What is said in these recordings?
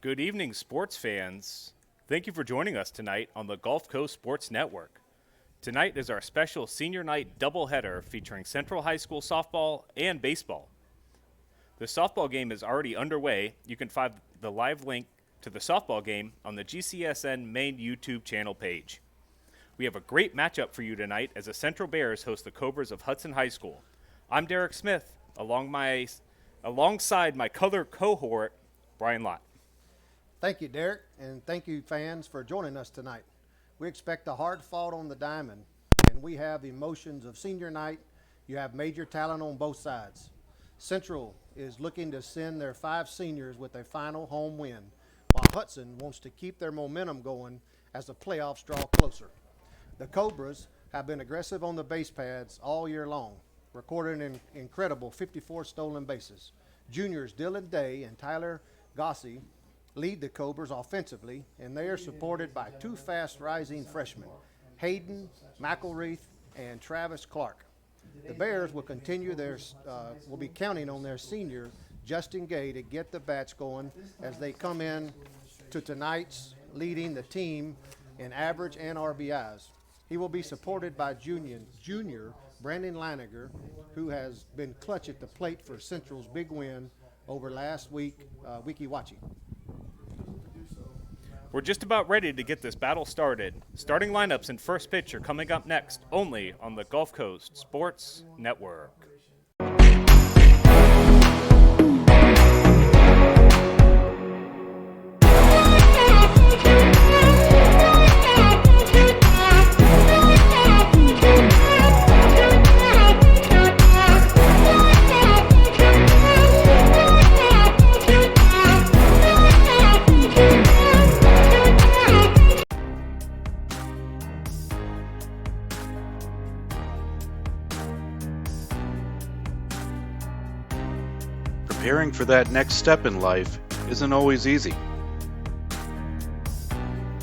Good evening, sports fans. Thank you for joining us tonight on the Gulf Coast Sports Network. Tonight is our special senior night doubleheader featuring Central High School softball and baseball. The softball game is already underway. You can find the live link to the softball game on the GCSN main YouTube channel page. We have a great matchup for you tonight as the Central Bears host the Cobras of Hudson High School. I'm Derek Smith, alongside my color cohort, Brian Lott. Thank you, Derek, and thank you, fans, for joining us tonight. We expect a hard fought on the diamond, and we have emotions of senior night. You have major talent on both sides. Central is looking to send their 5 seniors with a final home win, while Hudson wants to keep their momentum going as the playoffs draw closer. The Cobras have been aggressive on the base pads all year long, recording an incredible 54 stolen bases. Juniors Dylan Day and Tyler Gossie lead the Cobras offensively, and they are supported by 2 fast-rising freshmen, Hayden McElreath and Travis Clark. The Bears will will be counting on their senior, Justin Gay, to get the bats going as they come in to tonight's leading the team in average and RBIs. He will be supported by junior Brandon Leininger, who has been clutch at the plate for Central's big win over last week, Wikiwachi. We're just about ready to get this battle started. Starting lineups and first pitch are coming up next, only on the Gulf Coast Sports Network. Preparing for that next step in life isn't always easy.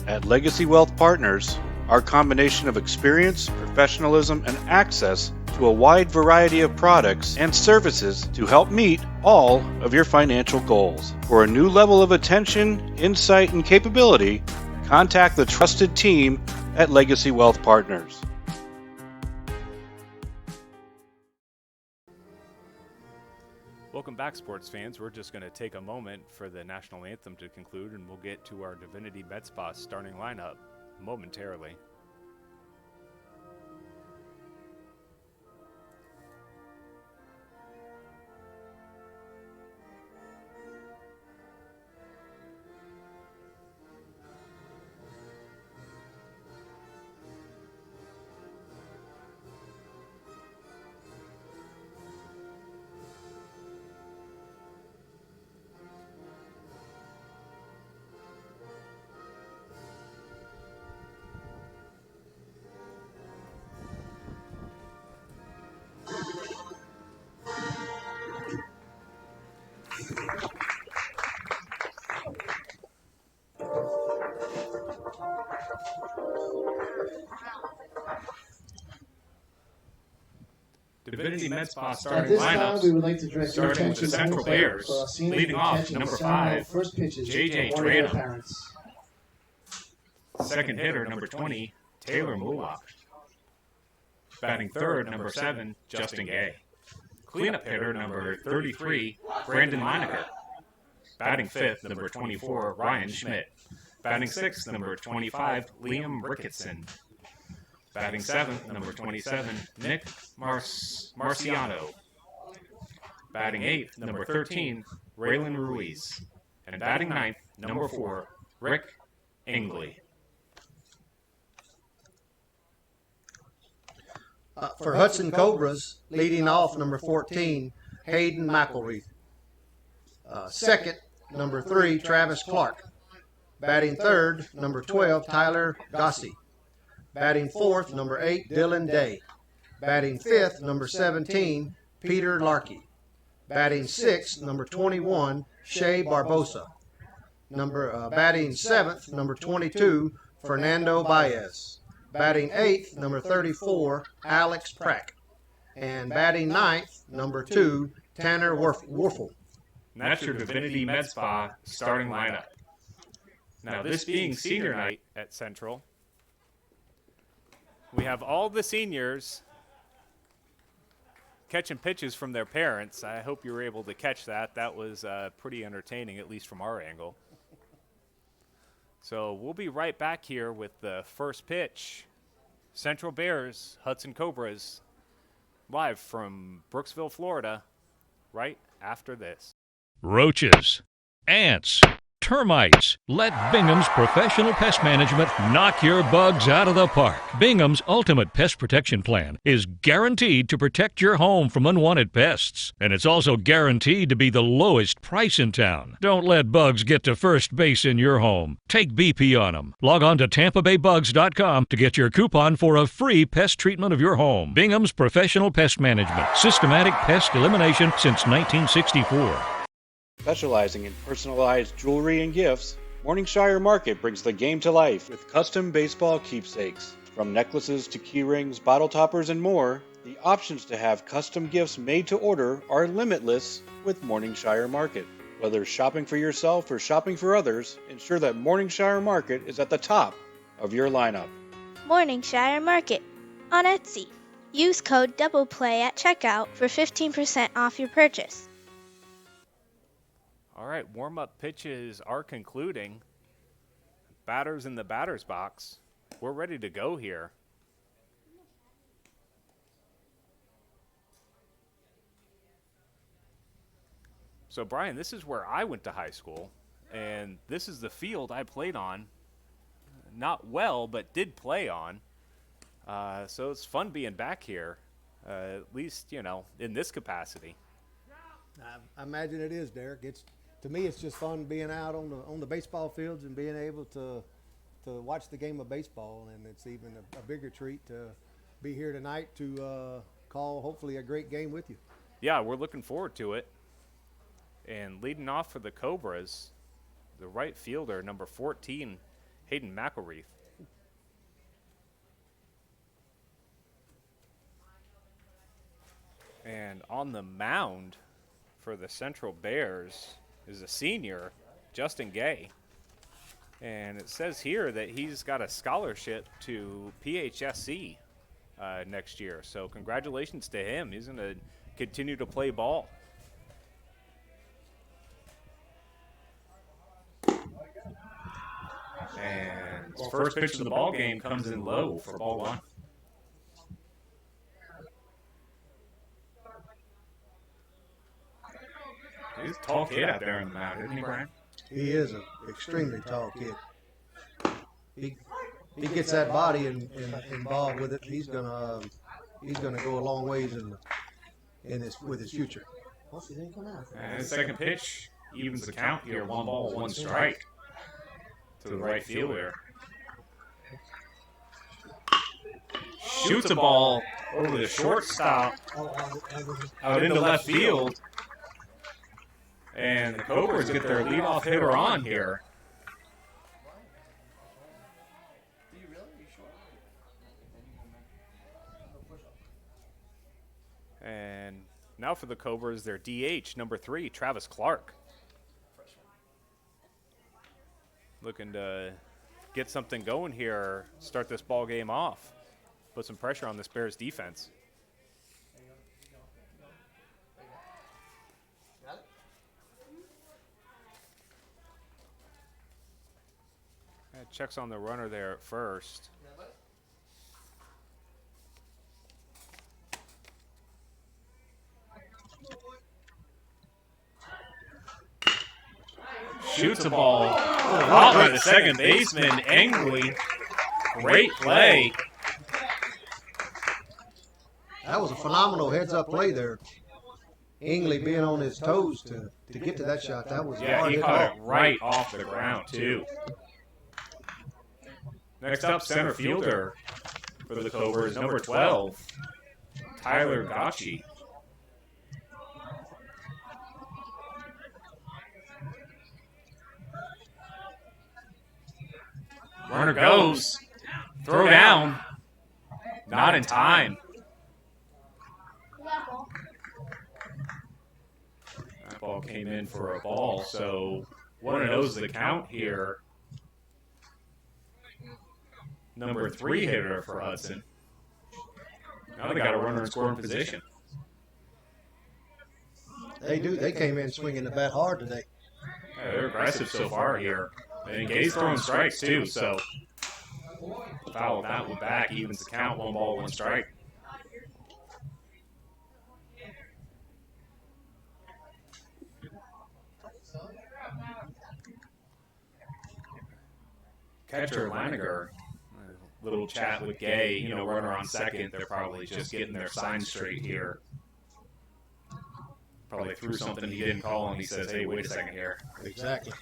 At Legacy Wealth Partners, our combination of experience, professionalism, and access to a wide variety of products and services to help meet all of your financial goals. For a new level of attention, insight, and capability, contact the trusted team at Legacy Wealth Partners. Welcome back, sports fans. We're just going to take a moment for the national anthem to conclude, and we'll get to our Divinity Med Spa starting lineup momentarily. Divinity Med Spa starting lineups, we would like to direct starting with the Central Bears, leading off number 5, J.J. Tranum. Second hitter, number 20, Taylor Mullock. Batting third, number 7, Justin Gay. Cleanup hitter, number 33, Brandon Leininger. Batting fifth, number 24, Ryan Schmidt. Batting sixth, number 25, Liam Ricketson. Batting seventh, number 27, Nick Marciano. Batting eighth, number 13, Raylan Ruiz. And batting ninth, number 4, Rick Ingley. For Hudson Cobras, leading off number 14, Hayden McElreath. Second, number 3, Travis Clark. Batting third, number 12, Tyler Gossie. Batting fourth, number 8, Dylan Day. Batting fifth, number 17, Peter Larkey. Batting sixth, number 21, Shea Barbosa. Batting seventh, number 22, Fernando Baez. Batting eighth, number 34, Alex Prack. And batting ninth, number 2, Tanner Werfel. And that's your Divinity Med Spa starting lineup. Now, this being senior night at Central, we have all the seniors catching pitches from their parents. I hope you were able to catch that. That was pretty entertaining, at least from our angle. So we'll be right back here with the first pitch. Central Bears, Hudson Cobras, live from Brooksville, Florida, right after this. Roaches, ants, termites. Let Bingham's Professional Pest Management knock your bugs out of the park. Bingham's Ultimate Pest Protection Plan is guaranteed to protect your home from unwanted pests. And it's also guaranteed to be the lowest price in town. Don't let bugs get to first base in your home. Take BP on them. Log on to TampaBayBugs.com to get your coupon for a free pest treatment of your home. Bingham's Professional Pest Management. Systematic pest elimination since 1964. Specializing in personalized jewelry and gifts, Morningshire Market brings the game to life with custom baseball keepsakes. From necklaces to key rings, bottle toppers, and more, the options to have custom gifts made to order are limitless with Morningshire Market. Whether shopping for yourself or shopping for others, ensure that Morningshire Market is at the top of your lineup. Morningshire Market on Etsy. Use code DOUBLEPLAY at checkout for 15% off your purchase. All right, warm-up pitches are concluding. Batters in the batter's box. We're ready to go here. So, Brian, this is where I went to high school, and this is the field I played on. Not well, but did play on. So it's fun being back here, at least, you know, in this capacity. I imagine it is, Derek. To me, it's just fun being out on the baseball fields and being able to watch the game of baseball, and it's even a bigger treat to be here tonight to call hopefully a great game with you. Yeah, we're looking forward to it. And leading off for the Cobras, the right fielder, number 14, Hayden McElreath. And on the mound for the Central Bears is a senior, Justin Gay. And it says here that he's got a scholarship to PHSC next year. So congratulations to him. He's going to continue to play ball. And first pitch of the ball game comes in low for ball one. He's a tall kid out there on the mound, isn't he, Brian? He is an extremely tall kid. He gets that body and involved with it. He's gonna go a long ways with his future. And his second pitch evens the count here. 1 ball, 1 strike to the right fielder. Shoots a ball over the shortstop out into left field. And the Cobras get their leadoff hitter on here. And now for the Cobras, their DH, number 3, Travis Clark. Looking to get something going here, start this ball game off. Put some pressure on this Bears defense. Checks on the runner there at first. Shoots a ball caught by the second baseman, Engley. Great play. That was a phenomenal heads-up play there. Engley being on his toes to get to that shot. That was Yeah, he caught it right off the ground, too. Next up, center fielder for the Cobras, number 12, Tyler Gotchi. Runner goes. Throw down. Not in time. That ball came in for a ball, so 1-0 is the count here number 3 hitter for Hudson. Now they got a runner in scoring position. They do. They came in swinging the bat hard today. Yeah, they're aggressive so far here. And Gay's throwing strikes too, so foul with that one back evens the count. 1 ball, 1 strike. Catcher Laniger, little chat with Gay, runner on second. They're probably just getting their sign straight here. Probably threw something he didn't call, and he says, hey, wait a second here. Exactly.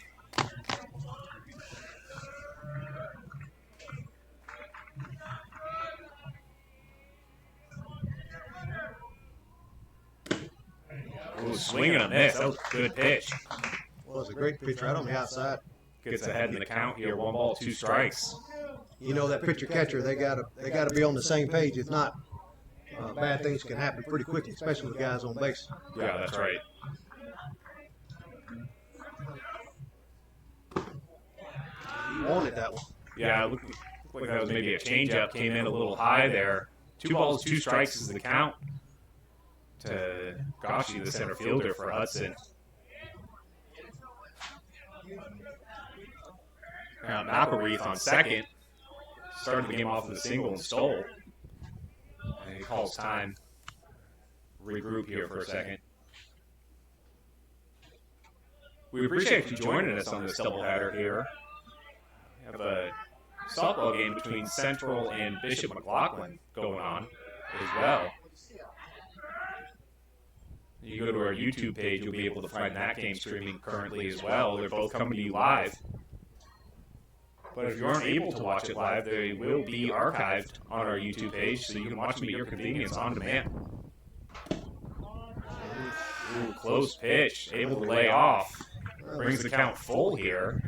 Ooh, swing and a miss. That was a good pitch. Well, it was a great pitch right on the outside. Gets ahead in the count here. 1 ball, 2 strikes. You know that pitcher catcher, they gotta be on the same page. If not, bad things can happen pretty quickly, especially with guys on base. Yeah, that's right. He wanted that one. Yeah, it looked like that was maybe a changeup. Came in a little high there. 2 balls, 2 strikes is the count to Gashi, the center fielder for Hudson. Now Napareth on second. Started the game off with a single and stole. And he calls time. Regroup here for a second. We appreciate you joining us on this doubleheader here. We have a softball game between Central and Bishop McLaughlin going on as well. You go to our YouTube page, you'll be able to find that game streaming currently as well. They're both coming to you live. But if you aren't able to watch it live, they will be archived on our YouTube page, so you can watch them at your convenience on demand. Ooh, close pitch, able to lay off. Brings the count full here.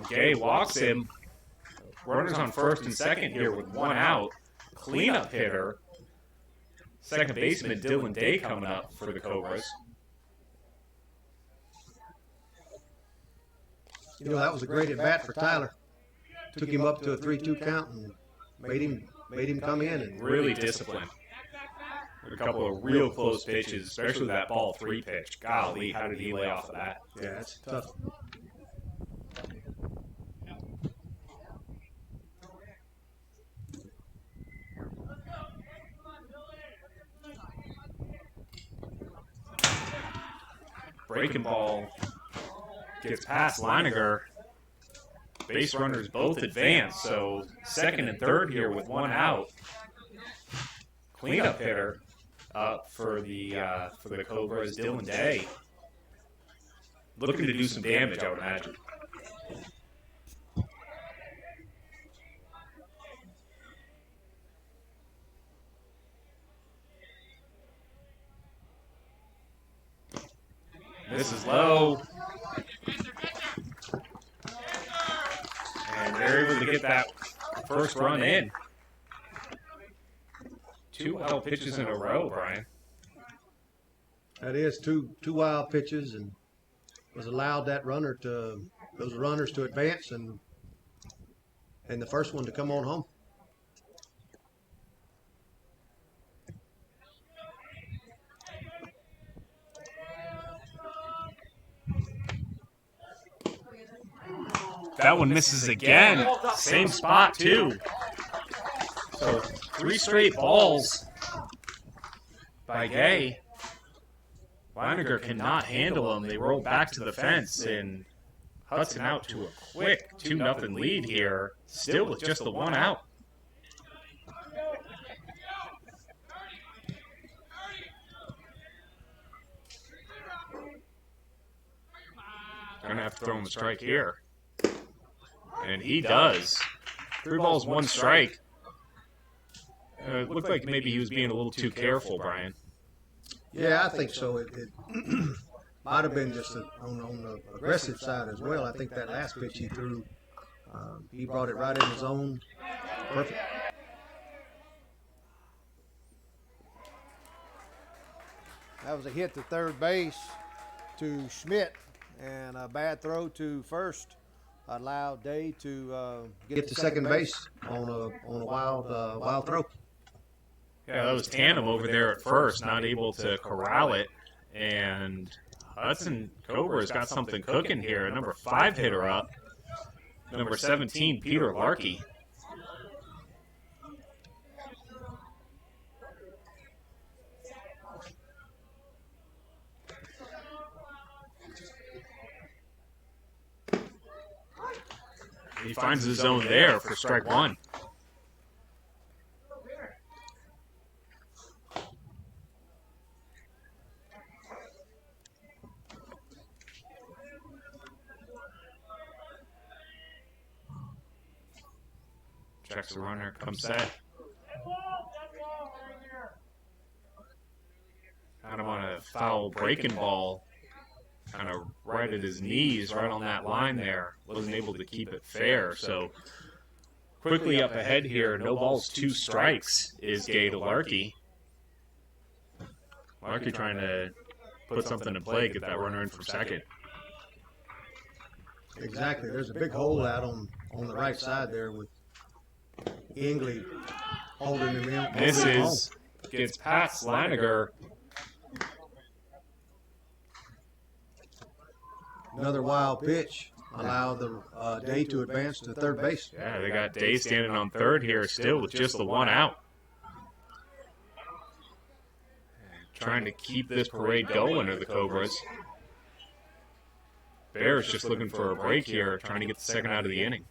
Gay walks him. Runners on first and second here with 1 out. Cleanup hitter. Second baseman Dylan Day coming up for the Cobras. You know, that was a great at bat for Tyler. Took him up to a 3-2 count and made him come in and Really disciplined. A couple of real close pitches, especially that ball 3 pitch. Golly, how did he lay off of that? yeah, it's tough. Breaking ball gets past Leininger. Base runners both advance, so second and third here with 1 out. Cleanup hitter up for the Cobras, Dylan Day. Looking to do some damage, I would imagine. This is low. And they're able to get that first run in. 2 wild pitches in a row, Brian. That is two wild pitches, and was allowed those runners to advance and the first one to come on home. That one misses again. Same spot, too. So 3 straight balls by Gay. Leininger cannot handle them. They roll back to the fence, and Hudson out to a quick 2-0 lead here, still with just the 1 out. Gonna have to throw him a strike here. And he does. 3 balls, 1 strike. It looked like maybe he was being a little too careful, Brian. Yeah, I think so. It might have been just on the aggressive side as well. I think that last pitch he threw He brought it right in the zone. Perfect. That was a hit to third base to Schmidt, and a bad throw to first allowed Day to get to second base on a wild throw. Yeah, that was Tandem over there at first, not able to corral it. And Hudson Cobra's got something cooking here. A number 5 hitter up. Number 17, Peter Larkey. He finds his zone there for strike 1. Checks the runner, comes set. Kind of on a foul breaking ball. Kind of right at his knees, right on that line there. Wasn't able to keep it fair. So quickly up ahead here, no balls, 2 strikes is Gay to Larkey. Larkey trying to put something in play, get that runner in from second. Exactly. There's a big hole out on the right side there with Ingley holding him in. Misses, gets past Laniger. Another wild pitch allowed the Day to advance to third base. Yeah, they got Day standing on third here still with just the 1 out. Trying to keep this parade going are the Cobras. Bears just looking for a break here, trying to get the second out of the inning.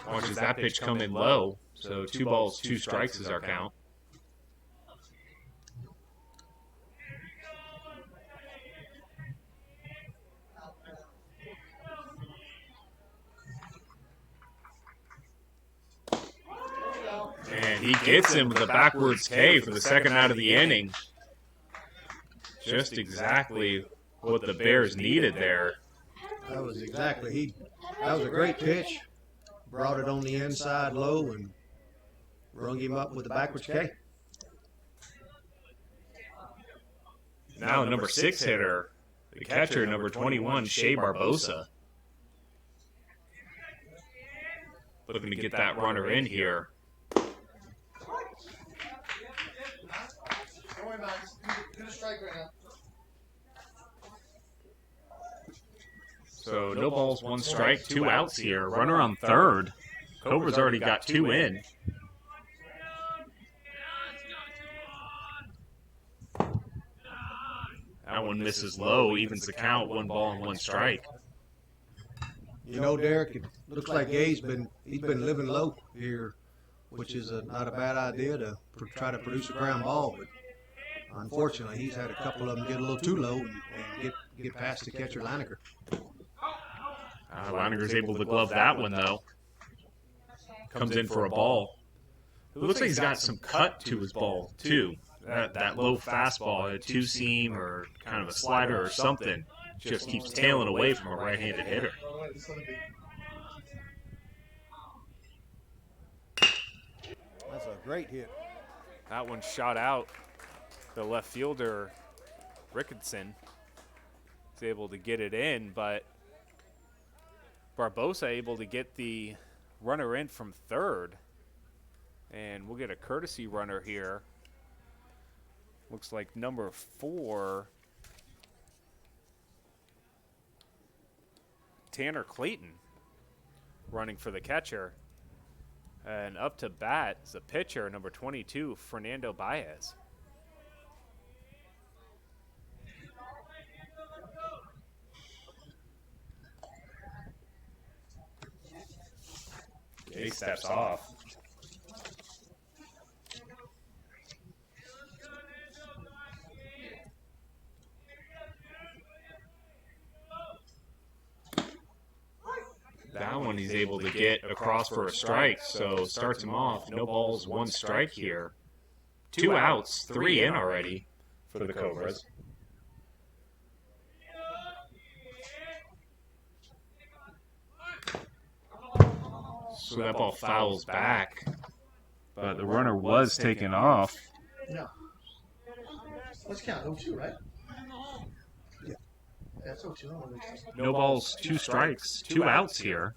Watches that pitch come in low, so 2 balls, 2 strikes is our count. And he gets him with a backwards K for the second out of the inning. Just exactly what the Bears needed there. That was exactly that was a great pitch. Brought it on the inside low and rung him up with a backwards K. Now number 6 hitter, the catcher, number 21, Shea Barbosa. Looking to get that runner in here. So no balls, 1 strike, 2 outs here. Runner on third. Cobra's already got 2 in. That one misses low, evens the count, 1 ball and 1 strike. You know, Derek, it looks like Gay's been living low here, which is not a bad idea to try to produce a ground ball. But unfortunately, he's had a couple of them get a little too low and get past the catcher Laniger. Laniger's able to glove that one, though. Comes in for a ball. It looks like he's got some cut to his ball, too. That low fastball, a 2-seam or kind of a slider or something, just keeps tailing away from a right-handed hitter. That's a great hit. That one shot out. The left fielder, Ricketson, is able to get it in, but Barbosa able to get the runner in from third. And we'll get a courtesy runner here. Looks like number 4, Tanner Clayton, running for the catcher. And up to bat is the pitcher, number 22, Fernando Baez. He steps off. That one he's able to get across for a strike, so starts him off. No balls, 1 strike here. 2 outs, 3 in already for the Cobras. So that ball fouls back. But the runner was taken off. No. Let's count 0-2, right? Yeah. That's 0-2. No balls, 2 strikes, 2 outs here.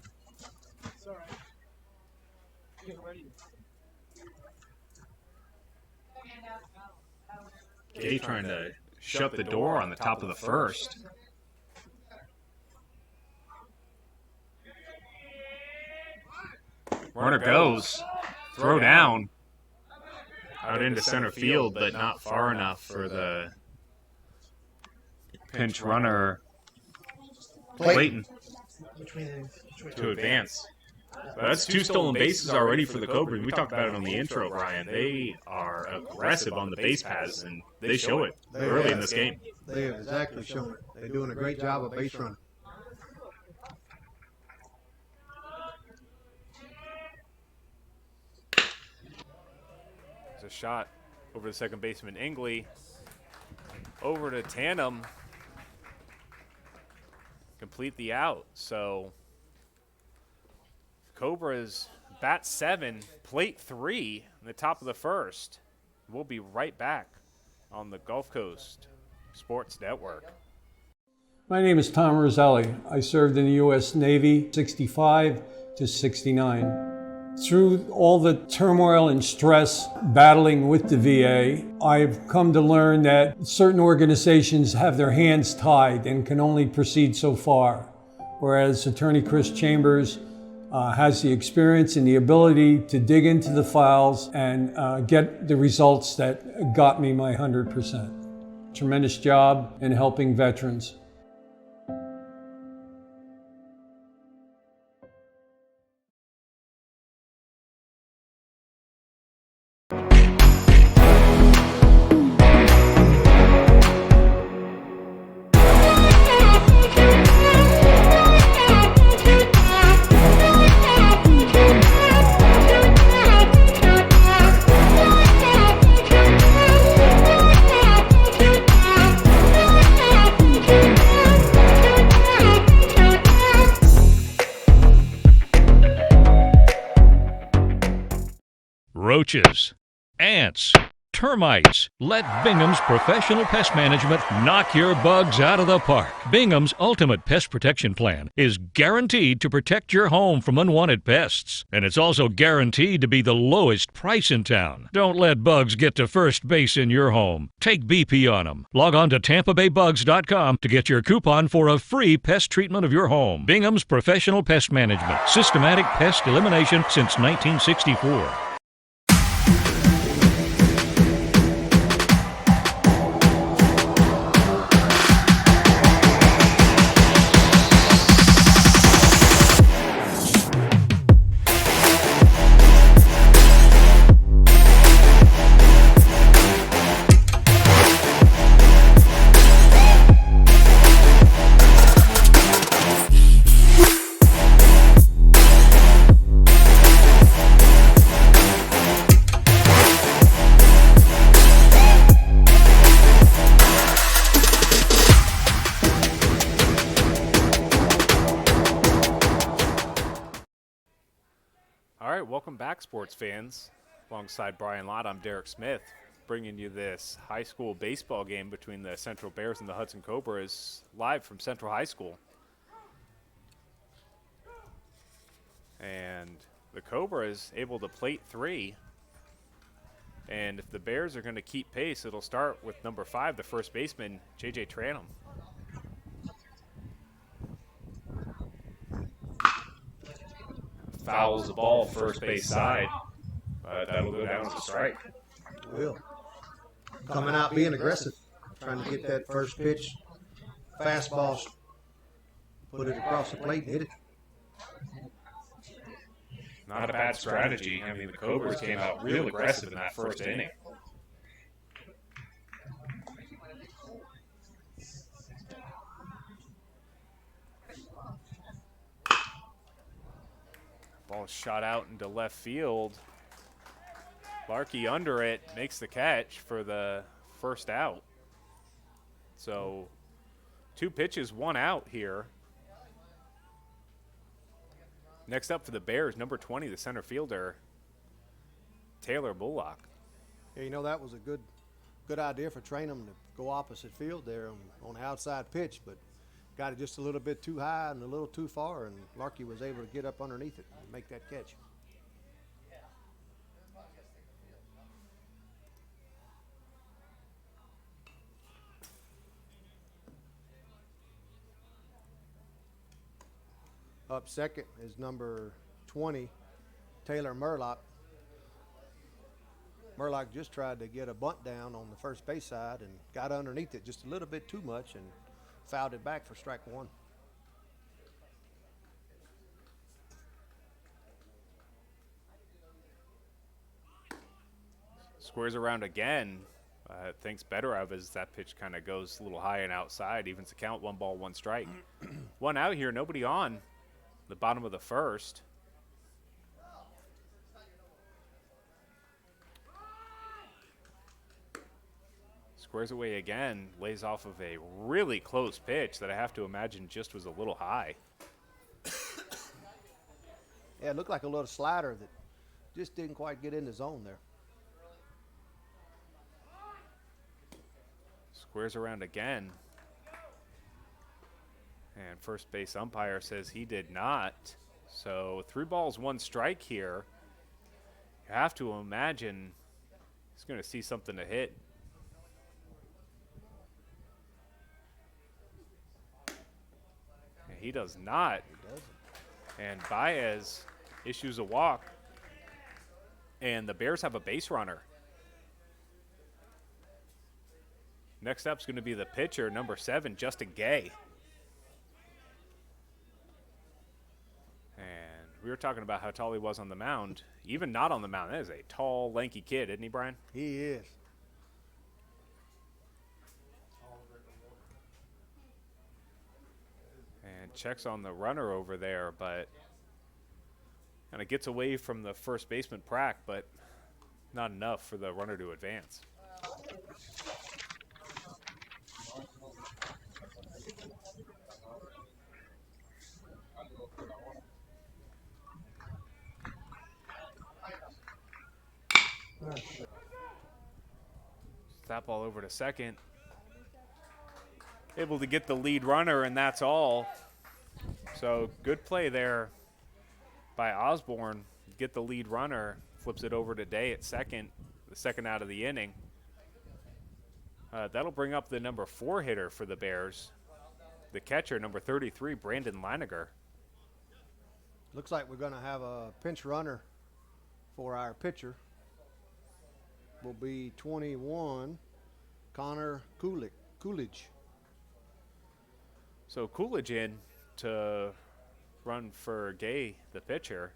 Gay trying to shut the door on the top of the first. Runner goes. Throw down. Out into center field, but not far enough for the pinch runner Clayton to advance. That's 2 stolen bases already for the Cobras. We talked about it on the intro, Brian. They are aggressive on the base paths, and they show it early in this game. They have exactly shown it. They're doing a great job of base running. There's a shot over to second baseman Ingley. Over to Tandem. Complete the out. So Cobras bat 7, plate 3 in the top of the first. We'll be right back on the Gulf Coast Sports Network. My name is Tom Roselli. I served in the U.S. Navy 65 to 69. Through all the turmoil and stress battling with the VA, I've come to learn that certain organizations have their hands tied and can only proceed so far, whereas Attorney Chris Chambers has the experience and the ability to dig into the files and get the results that got me my 100%. Tremendous job in helping veterans. Roaches, ants, termites. Let Bingham's Professional Pest Management knock your bugs out of the park. Bingham's Ultimate Pest Protection Plan is guaranteed to protect your home from unwanted pests. And it's also guaranteed to be the lowest price in town. Don't let bugs get to first base in your home. Take BP on them. Log on to TampaBayBugs.com to get your coupon for a free pest treatment of your home. Bingham's Professional Pest Management. Systematic pest elimination since 1964. Welcome back, sports fans. Alongside Brian Lott, I'm Derek Smith, bringing you this high school baseball game between the Central Bears and the Hudson Cobras, live from Central High School. And the Cobras able to plate 3. And if the Bears are going to keep pace, it'll start with number 5, the first baseman, J.J. Tranum. Fouls the ball first base side. That'll go down as a strike. Will. Coming out being aggressive. Trying to get that first pitch. Fastball. Put it across the plate and hit it. Not a bad strategy. I mean, the Cobras came out real aggressive in that first inning. Ball shot out into left field. Larkey under it, makes the catch for the first out. So 2 pitches, 1 out here. Next up for the Bears, number 20, the center fielder, Taylor Bullock. Yeah, you know, that was a good idea for Trainum to go opposite field there on the outside pitch, but got it just a little bit too high and a little too far, and Larky was able to get up underneath it and make that catch. Up second is number 20, Taylor Murlock. Murlock just tried to get a bunt down on the first base side and got underneath it just a little bit too much and fouled it back for strike one. Squares around again. Thinks better of as that pitch kind of goes a little high and outside. Evens the count, 1 ball, 1 strike. One out here, nobody on. The bottom of the first. Squares away again, lays off of a really close pitch that I have to imagine just was a little high. Yeah, it looked like a little slider that just didn't quite get in the zone there. Squares around again. And first base umpire says he did not. So 3 balls, 1 strike here. You have to imagine he's going to see something to hit. And he does not. He doesn't. And Baez issues a walk. And the Bears have a base runner. Next up is going to be the pitcher, number 7, Justin Gay. And we were talking about how tall he was on the mound. Even not on the mound, that is a tall, lanky kid, isn't he, Brian? He is. And checks on the runner over there, but kind of gets away from the first baseman Prack, but not enough for the runner to advance. That ball over to second. Able to get the lead runner, and that's all. So good play there by Osborne. Get the lead runner, flips it over to Day at second, the second out of the inning. That'll bring up the number 4 hitter for the Bears, the catcher, number 33, Brandon Leiniger. Looks like we're going to have a pinch runner for our pitcher. Will be 21, Connor Coolidge. So Coolidge in to run for Gay, the pitcher.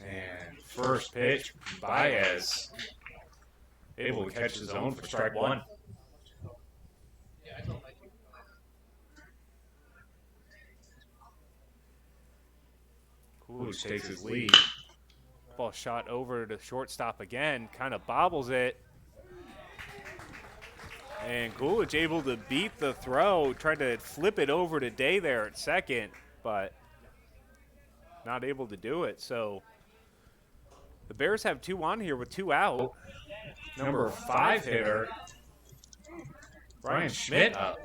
And first pitch, Baez able to catch his own for strike one. Coolidge takes his lead. Ball shot over to shortstop again, kind of bobbles it. And Coolidge able to beat the throw, tried to flip it over to Day there at second, but not able to do it. So the Bears have 2 on here with 2 out. Number 5 hitter, Brian Schmidt up.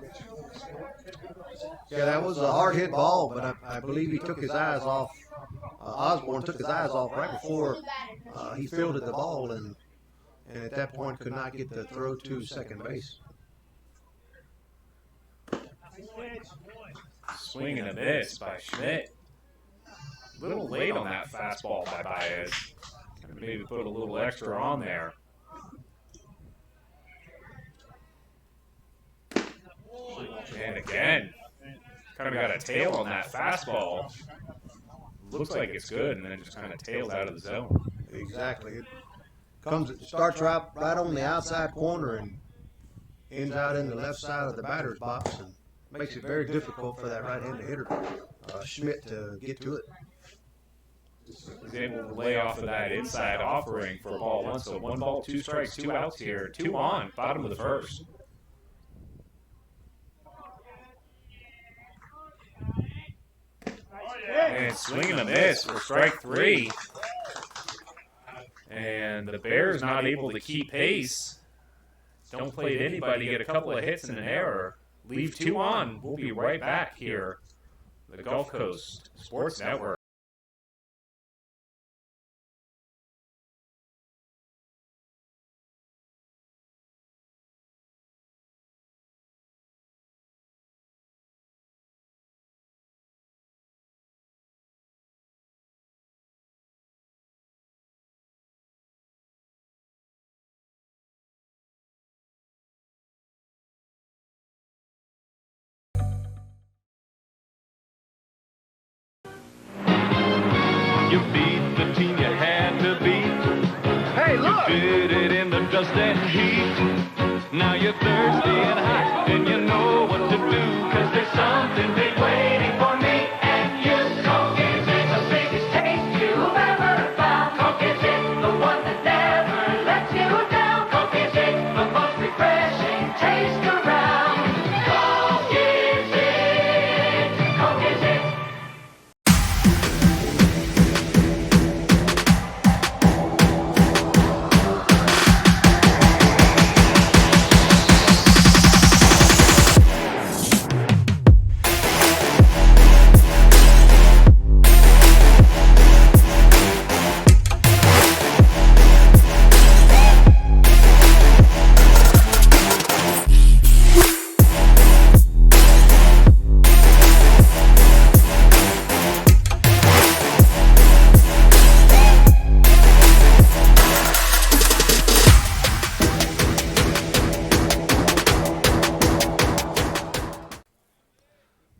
Yeah, that was a hard hit ball, but I believe he took his eyes off. Osborne took his eyes off right before he fielded the ball, and at that point could not get the throw to second base. Swing and a miss by Schmidt. A little late on that fastball by Baez. Maybe put a little extra on there. And again, kind of got a tail on that fastball. Looks like it's good, and then it just kind of tails out of the zone. Exactly. It starts right on the outside corner and ends out in the left side of the batter's box and Makes it very difficult for that right-handed hitter, Schmidt, to get to it. Was able to lay off of that inside offering for ball one. So 1 ball, 2 strikes, 2 outs here. 2 on, bottom of the first. And swing and a miss for strike 3. And the Bears not able to keep pace. Don't play to anybody, get a couple of hits and an error. Leave 2 on. We'll be right back here. The Gulf Coast Sports Network. You beat the team you had to beat. Hey, look! You did it in the dust and heat. Now you're thirsty and hot, and you know what to do. 'Cause there's something big waiting for me and you. Coke is it, the biggest taste you've ever found. Coke is it, the one that never lets you down. Coke is it, the most refreshing taste around. Coke is it, Coke is it.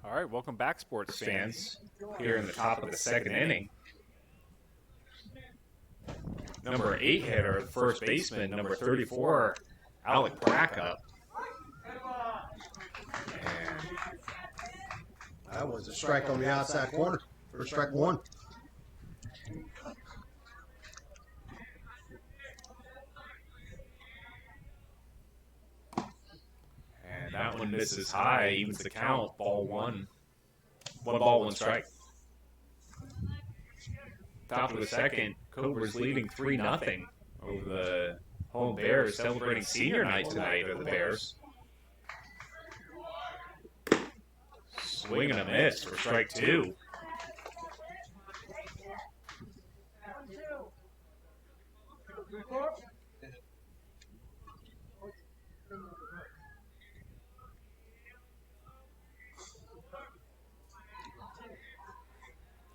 All right, welcome back, sports fans. Here in the top of the second inning. Number 8 hitter, first baseman, number 34, Alec Brackup. And That was a strike on the outside corner for strike 1. that one misses high, evens the count, ball 1. 1 ball, 1 strike. Top of the second, Cobra's leading 3-0 over the home Bears, celebrating senior night tonight of the Bears. Swing and a miss for strike 2.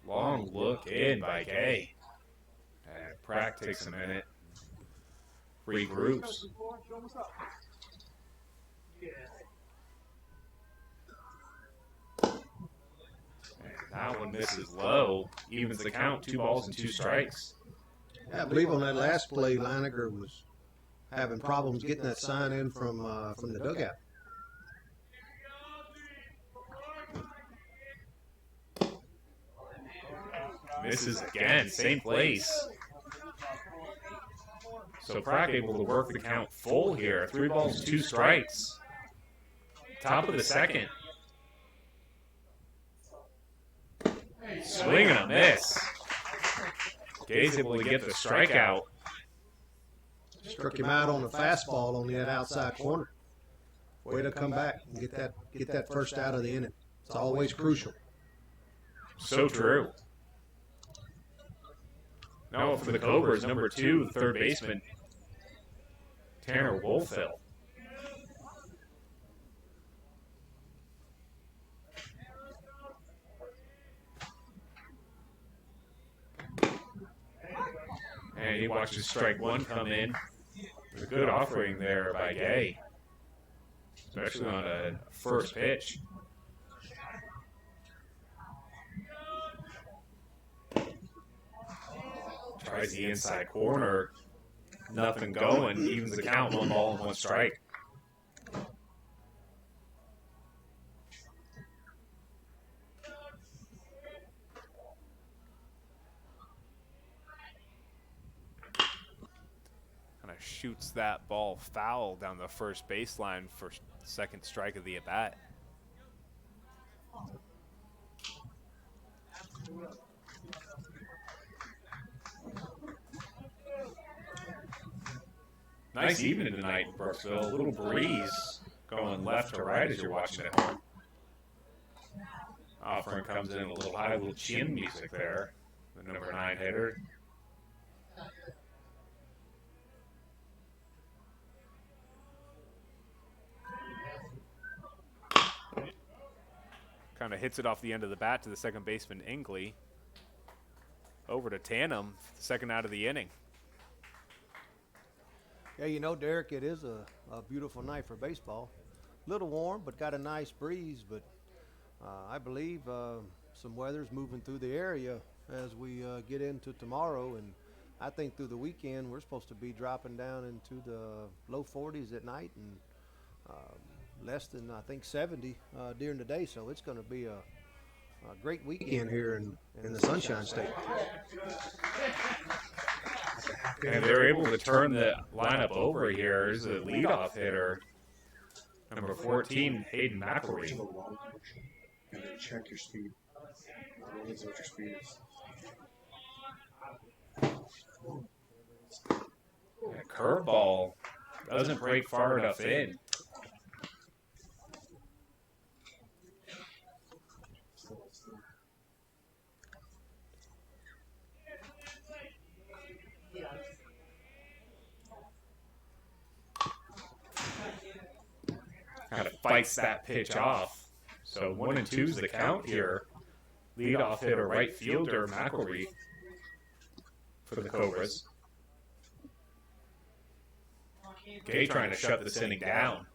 Long look in by Gay. Pratt takes a minute. Regroups. And that one misses low. Evens the count, 2 balls and 2 strikes. Yeah, I believe on that last play, Leininger was having problems getting that sign in from the dugout. Misses again, same place. So Pratt able to work the count full here. 3 balls, 2 strikes. Top of the second. Swing and a miss. Gay's able to get the strikeout. Struck him out on the fastball on that outside corner. Way to come back and get that first out of the inning. It's always crucial. So true. Now for the Cobras, number 2, third baseman, Tanner Wolfill. And he watches strike 1 come in. A good offering there by Gay, especially on a first pitch. Tries the inside corner. Nothing going. Evens the count, 1 ball and 1 strike. of shoots that ball foul down the first baseline for second strike of the at-bat. Nice evening tonight in Brooksville. A little breeze going left to right as you're watching at home. Offering comes in a little high, little chin music there. The number 9 hitter. Kind of hits it off the end of the bat to the second baseman, Ingley. Over to Tannum, second out of the inning. Yeah, you know, Derek, it is a beautiful night for baseball. A little warm, but got a nice breeze. But I believe some weather's moving through the area as we get into tomorrow. And I think through the weekend, we're supposed to be dropping down into the low 40s at night and less than, I think, 70 during the day. So it's going to be a great weekend here in the Sunshine State. And they're able to turn the lineup over here. Here's the leadoff hitter, number 14, Hayden McElroy. And then check your speed. What your speed is. That curveball doesn't break far enough in. Kind of fights that pitch off. So 1 and 2's the count here. Leadoff hitter, right fielder McElroy for the Cobras. Gay trying to shut this inning down.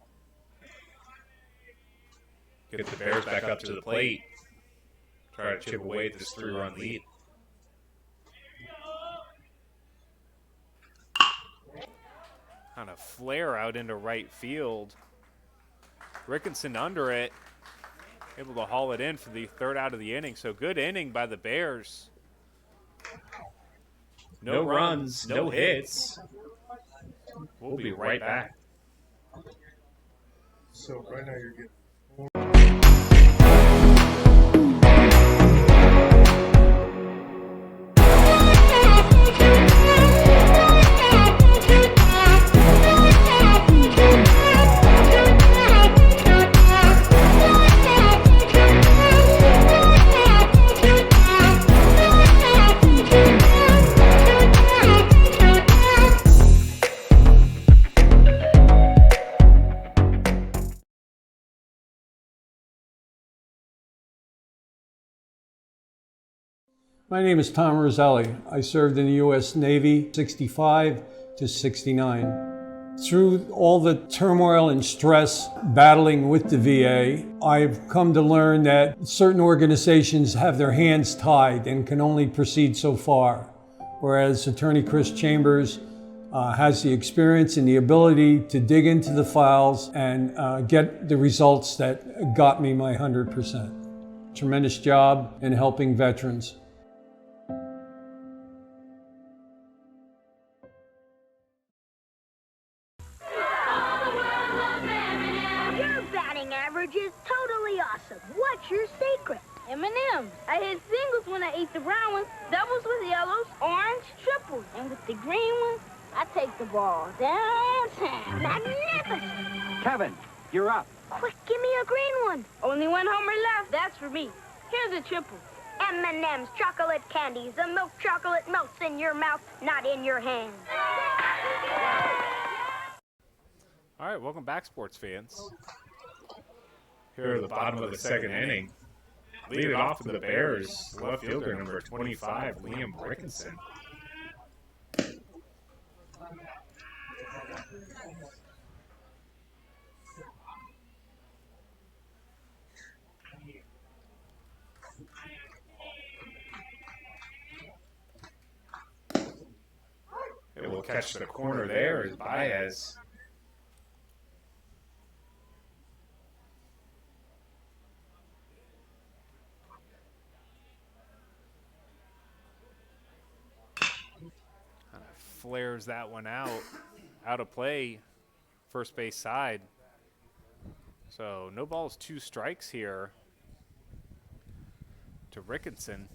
Get the Bears back up to the plate. Try to chip away at this 3-run lead. Kind of flare out into right field. Rickinson under it. Able to haul it in for the third out of the inning. So good inning by the Bears. No runs, no hits. We'll be right back. So right now you're getting My name is Tom Roselli. I served in the U.S. Navy 65 to 69. Through all the turmoil and stress battling with the VA, I've come to learn that certain organizations have their hands tied and can only proceed so far, whereas Attorney Chris Chambers has the experience and the ability to dig into the files and get the results that got me my 100%. Tremendous job in helping veterans. Is totally awesome. What's your secret? M&M's. I hit singles when I eat the brown ones, doubles with yellows, orange, triples, and with the green ones, I take the ball downtown. Magnificent! Kevin, you're up. Quick, give me a green one. Only one homer left. That's for me. Here's a triple. M&M's chocolate candies. The milk chocolate melts in your mouth, not in your hand. All right, welcome back, sports fans. Here at the bottom of the second inning. Lead it off for the Bears. Left fielder number 25, Liam Rickinson. It will catch the corner there as Baez. Flares that one out out of play, first base side. So no balls, 2 strikes here to Rickinson.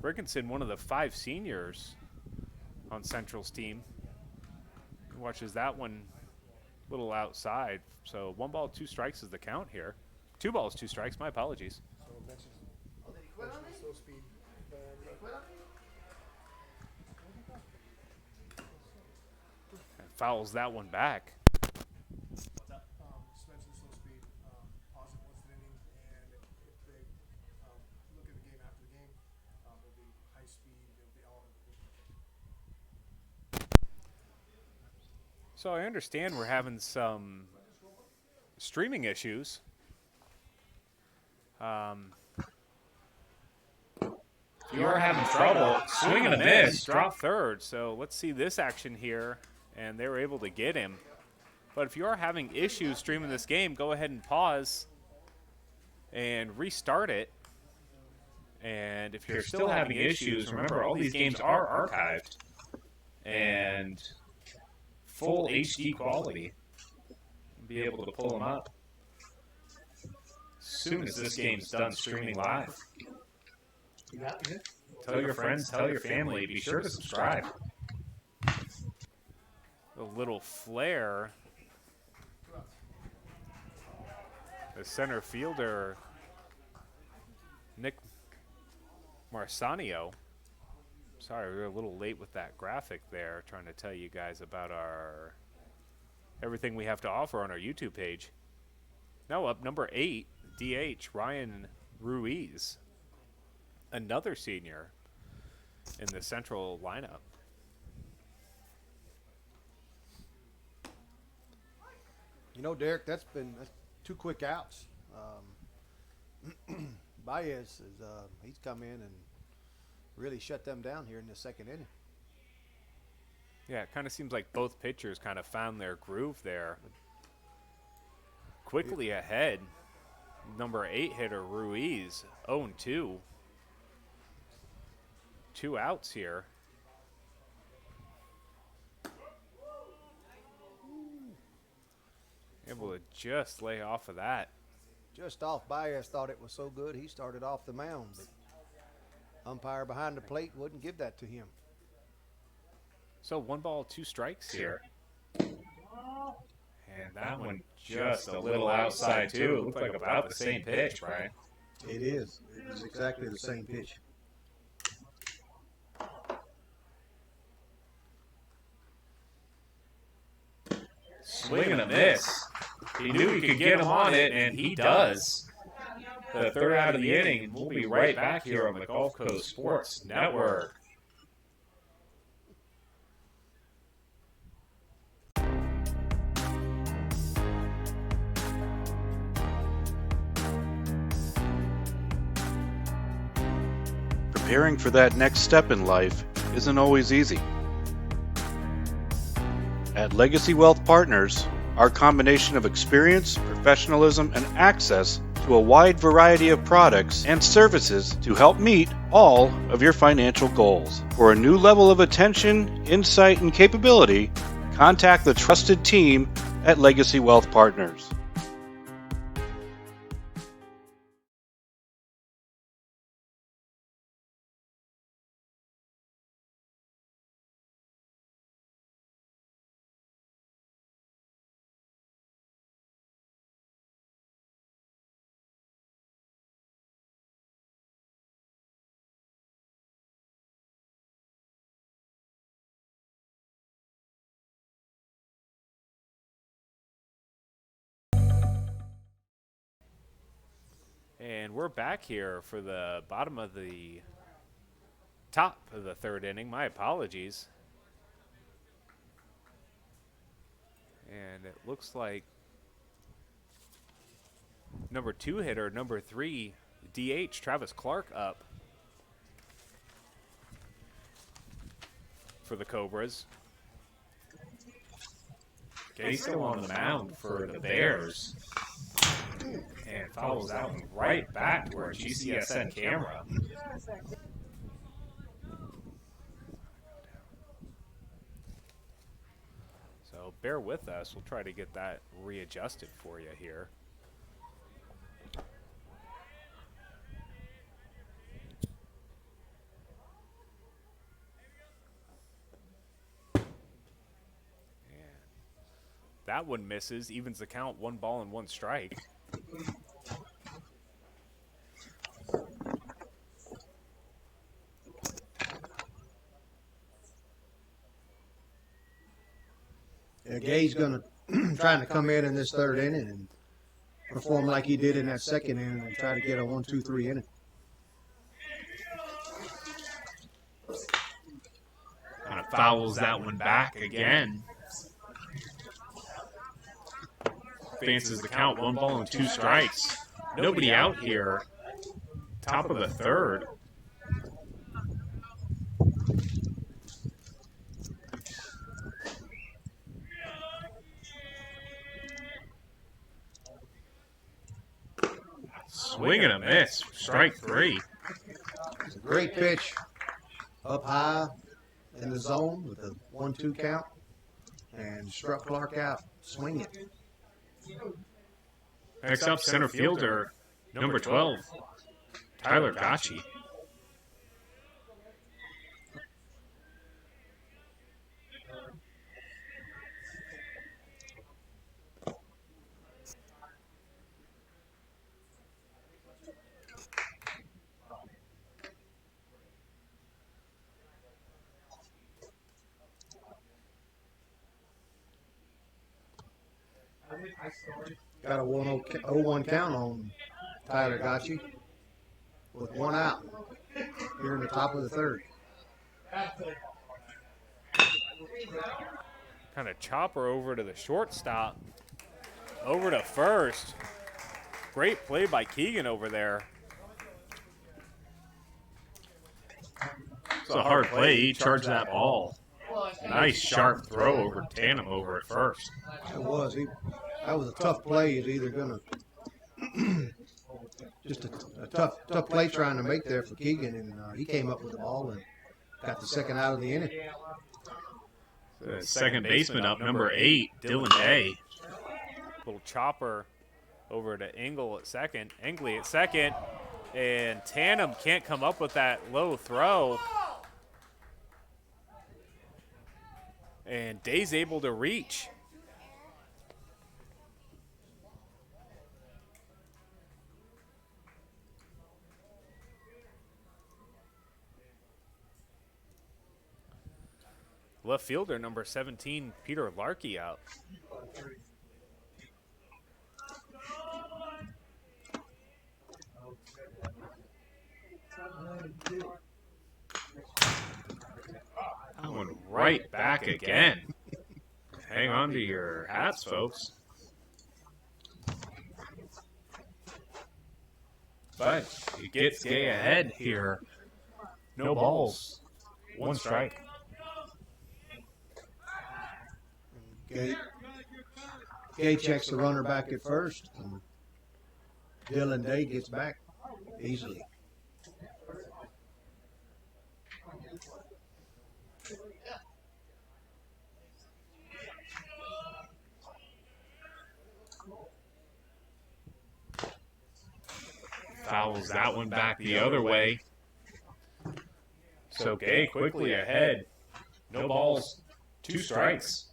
Rickinson, one of the 5 seniors on Central's team. Watches that one a little outside. So 1 ball, 2 strikes is the count here. 2 balls, 2 strikes. My apologies. And fouls that one back. So I understand we're having some streaming issues. If you are having trouble, swing and a miss. Drop third. So let's see this action here. And they were able to get him. But if you are having issues streaming this game, go ahead and pause and restart it. And if If you're still having issues, remember all these games are archived and full HD quality. Be able to pull them up as soon as this game's done streaming live. Tell your friends, tell your family, be sure to subscribe. a little flare. The center fielder, Nick Marsanio. Sorry, we were a little late with that graphic there, trying to tell you guys about our everything we have to offer on our YouTube page. Now up number 8, DH, Ryan Ruiz. Another senior in the Central lineup. You know, Derek, that's 2 quick outs. Baez is he's come in and really shut them down here in the 2nd inning. Yeah, it kind of seems like both pitchers kind of found their groove there. Quickly ahead, number 8 hitter Ruiz, 0-2. 2 outs here. Able to just lay off of that. Just off. Baez thought it was so good he started off the mound, but umpire behind the plate wouldn't give that to him. So 1 ball, 2 strikes here. And that one just a little outside, too. It looked like about the same pitch, Brian. It is. It was exactly the same pitch. Swing and a miss. He knew he could get him on it, and he does. The 3rd out of the inning. We'll be right back here on the Gulf Coast Sports Network. Preparing for that next step in life isn't always easy. At Legacy Wealth Partners, our combination of experience, professionalism, and access to a wide variety of products and services to help meet all of your financial goals. For a new level of attention, insight, and capability, contact the trusted team at Legacy Wealth Partners. And we're back here for the top of the 3rd inning. My apologies. And it looks like number 2 hitter, number 3, DH, Travis Clark up for the Cobras. He's still on the mound for the Bears. And follows that one right back to our GCSN camera. So bear with us. We'll try to get that readjusted for you here. That one misses, evens the count, 1 ball and 1 strike. Yeah, Gay's going to trying to come in this third inning and perform like he did in that second inning and try to get a 1-2-3 inning. Kind of fouls that one back again. Advances the count, 1 ball and 2 strikes. Nobody out here. Top of the third. Swing and a miss. Strike 3. It's a great pitch up high in the zone with a 1-2 count and struck Clark out swinging. Next up, center fielder, number 12, Tyler Gotchi. Got a 1-0 count on Tyler Gotchi with 1 out here in the top of the third. Kind of chopper over to the shortstop. Over to first. Great play by Keegan over there. It's a hard play. He charged that ball. Nice sharp throw over Tandem over at first. It was. That was a tough play. He's either going to just a tough play trying to make there for Keegan, and he came up with the ball and got the second out of the inning. The second baseman up, number 8, Dylan Day. Little chopper over to Engley at second, and Tandem can't come up with that low throw. And Day's able to reach. Left fielder number 17, Peter Larkey out. That one right back again. Hang on to your hats, folks. But it gets Gay ahead here. No balls. 1 strike. Gay checks the runner back at first, and Dylan Day gets back easily. Fouls that one back the other way. So Gay quickly ahead. No balls, 2 strikes.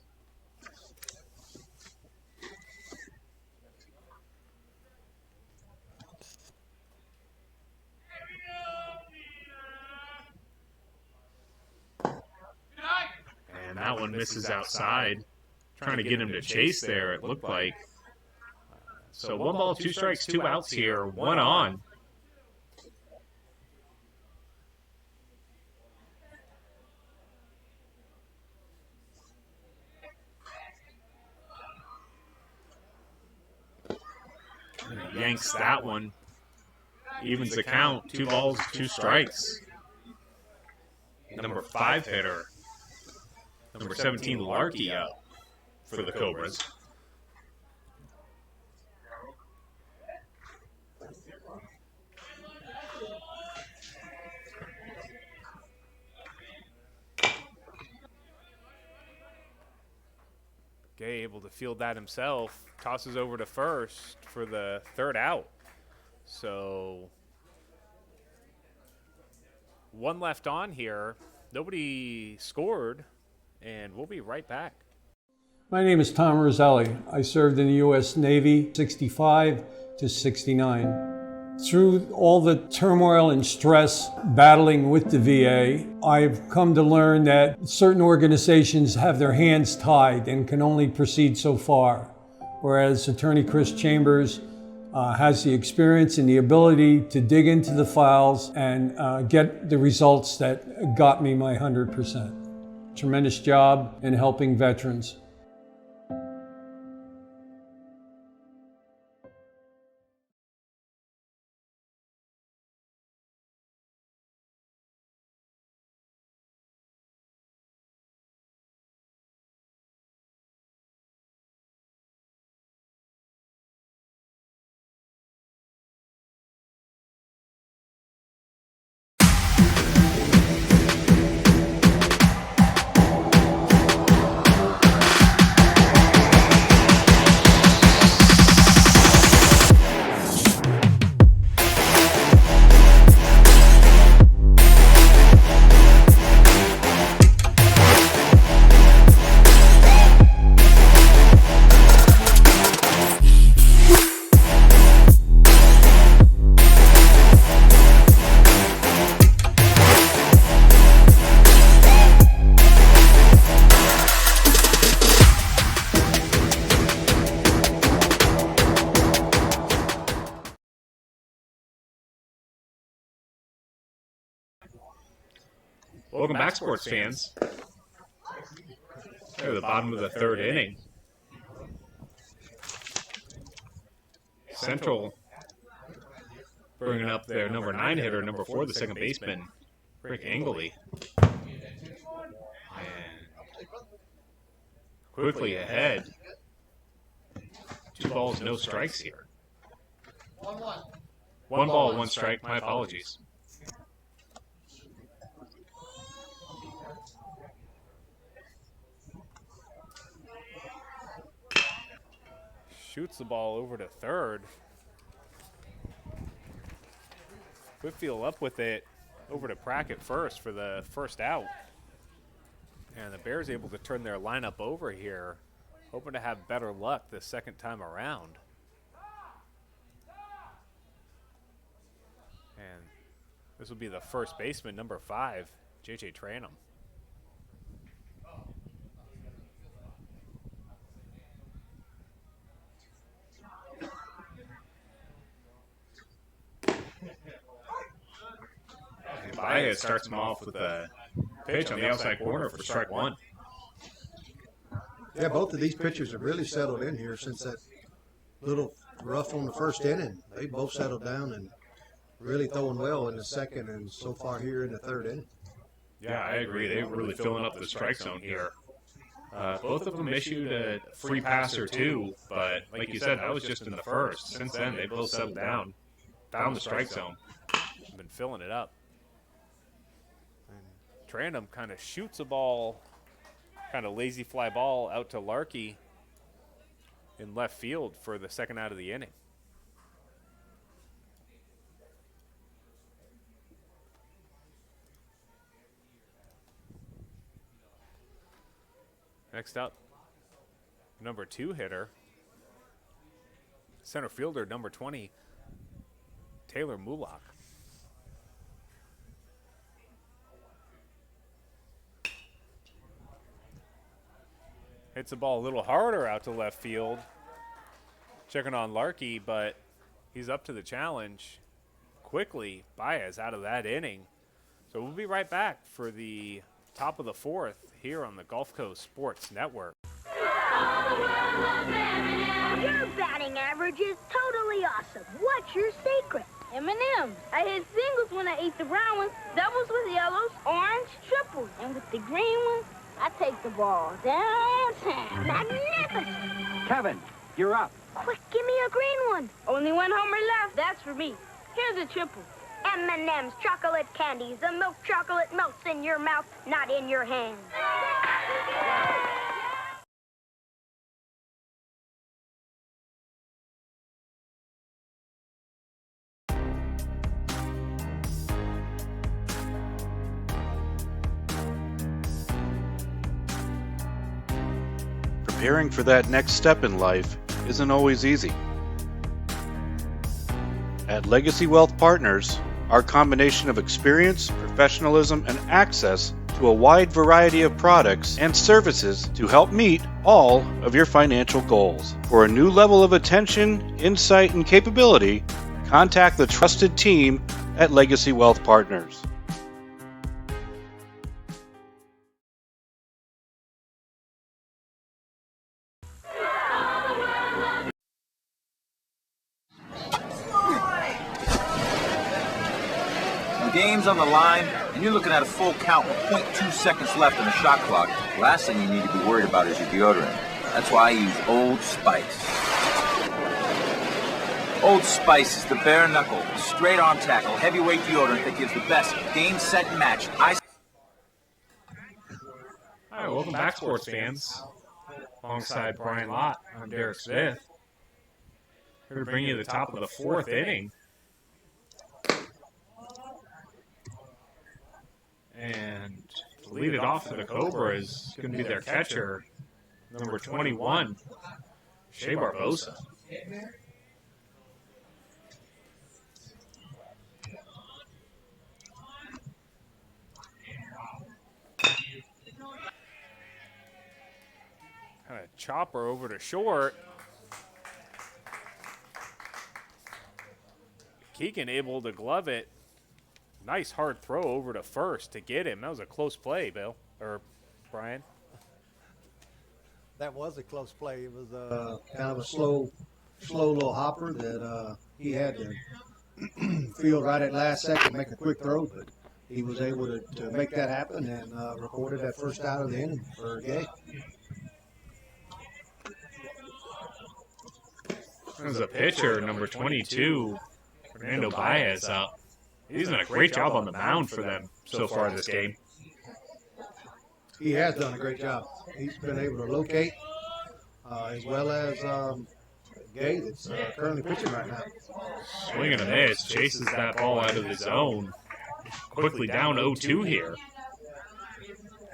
And that one misses outside. Trying to get him to chase there, it looked like. So 1 ball, 2 strikes, 2 outs here, 1 on. Yanks that one. Evens the count, 2 balls, 2 strikes. Number 5 hitter. Number 17, Larkey up for the Cobras. Gay able to field that himself. Tosses over to first for the third out. So one left on here. Nobody scored, and we'll be right back. My name is Tom Roselli. I served in the U.S. Navy 65 to 69. Through all the turmoil and stress battling with the VA, I've come to learn that certain organizations have their hands tied and can only proceed so far, whereas Attorney Chris Chambers has the experience and the ability to dig into the files and get the results that got me my 100%. Tremendous job in helping veterans. Welcome back, sports fans. At the bottom of the third inning. Central bringing up their number 9 hitter, number 4, the second baseman, Rick Engley. And quickly ahead. 2 balls, no strikes here. 1 ball, 1 strike. My apologies. Shoots the ball over to third. Whitfield up with it over to Prackett first for the first out. And the Bears able to turn their lineup over here, hoping to have better luck the second time around. And this will be the first baseman, number 5, J.J. Tranum. Baez starts him off with a pitch on the outside corner for strike 1. Yeah, both of these pitchers have really settled in here since that little rough on the first inning. They both settled down and really throwing well in the second and so far here in the third inning. Yeah, I agree. They're really filling up the strike zone here. Both of them issued a free pass or 2, but like you said, that was just in the first. Since then, they both settled down the strike zone. Been filling it up. Tranum kind of shoots a ball, kind of lazy fly ball out to Larkey in left field for the second out of the inning. Next up, number 2 hitter, center fielder, number 20, Taylor Mullock. Hits the ball a little harder out to left field. Checking on Larkey, but he's up to the challenge quickly. Baez out of that inning. So we'll be right back for the top of the 4th here on the Gulf Coast Sports Network. Your batting average is totally awesome. What's your secret? M&M's. I hit singles when I ate the brown ones, doubles with yellows, orange, triples, and with the green ones, I take the ball downtown. Magnificent. Kevin, you're up. Quick, give me a green one. Only 1 homer left. That's for me. Here's a triple. M&M's chocolate candies. The milk chocolate melts in your mouth, not in your hand. preparing for that next step in life isn't always easy. At Legacy Wealth Partners, our combination of experience, professionalism, and access to a wide variety of products and services to help meet all of your financial goals. For a new level of attention, insight, and capability, contact the trusted team at Legacy Wealth Partners. The game's on the line, and you're looking at a full count with 0.2 seconds left on the shot clock. Last thing you need to be worried about is your deodorant. That's why I use Old Spice. Old Spice is the bare knuckle, straight on tackle, heavyweight deodorant that gives the best game, set, and match. Hi, welcome back, sports fans. Alongside Brian Lott, I'm Derek Smith. Here to bring you to the top of the fourth inning. And to lead it off for the Cobra is going to be their catcher, number 21, Shea Barbosa. Kind of chopper over to short. Keegan able to glove it. Nice hard throw over to first to get him. That was a close play, Bill, or Brian. That was a close play. It was kind of a slow little hopper that he had to field right at last second, make a quick throw, but he was able to make that happen and recorded that first out of the inning for Gay. There's a pitcher, number 22, Fernando Baez up. He's done a great job on the mound for them so far this game. He has done a great job. He's been able to locate as well as Gay that's currently pitching right now. Swing and a miss, chases that ball out of the zone. Quickly down 0-2 here.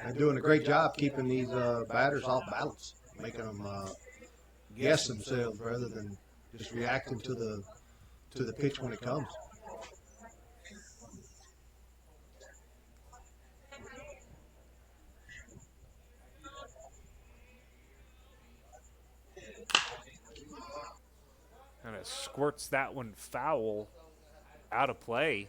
They're doing a great job keeping these batters off balance, making them guess themselves rather than just reacting to the pitch when it comes. Kind of squirts that one foul out of play.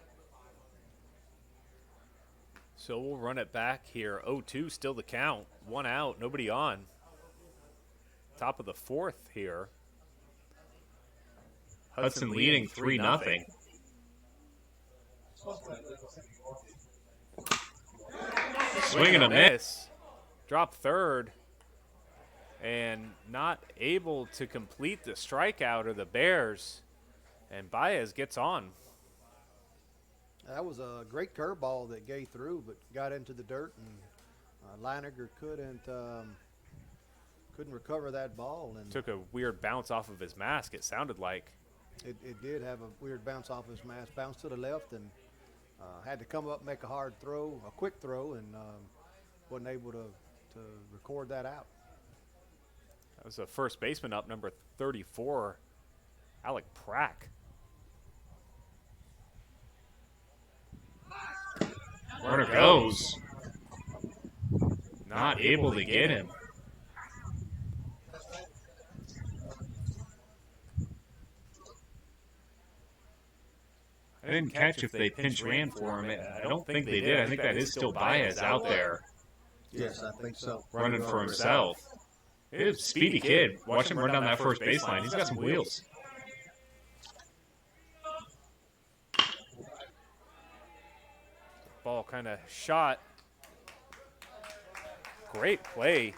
So we'll run it back here. 0-2 still the count. One out, nobody on. Top of the fourth here. Hudson leading 3-0. Swing and a miss. Drop third. And not able to complete the strikeout of the Bears. And Baez gets on. That was a great curveball that Gay threw, but got into the dirt, and Leiniger couldn't recover that ball. And took a weird bounce off of his mask, it sounded like. It did have a weird bounce off his mask, bounced to the left, and had to come up, make a hard throw, a quick throw, and wasn't able to record that out. That was the first baseman up, number 34, Alec Prack. Runner goes. Not able to get him. I didn't catch if they pinch ran for him. I don't think they did. I think that is still Baez out there. Yes, I think so. Running for himself. He's a speedy kid. Watch him run down that first baseline. He's got some wheels. Ball kind of shot. Great play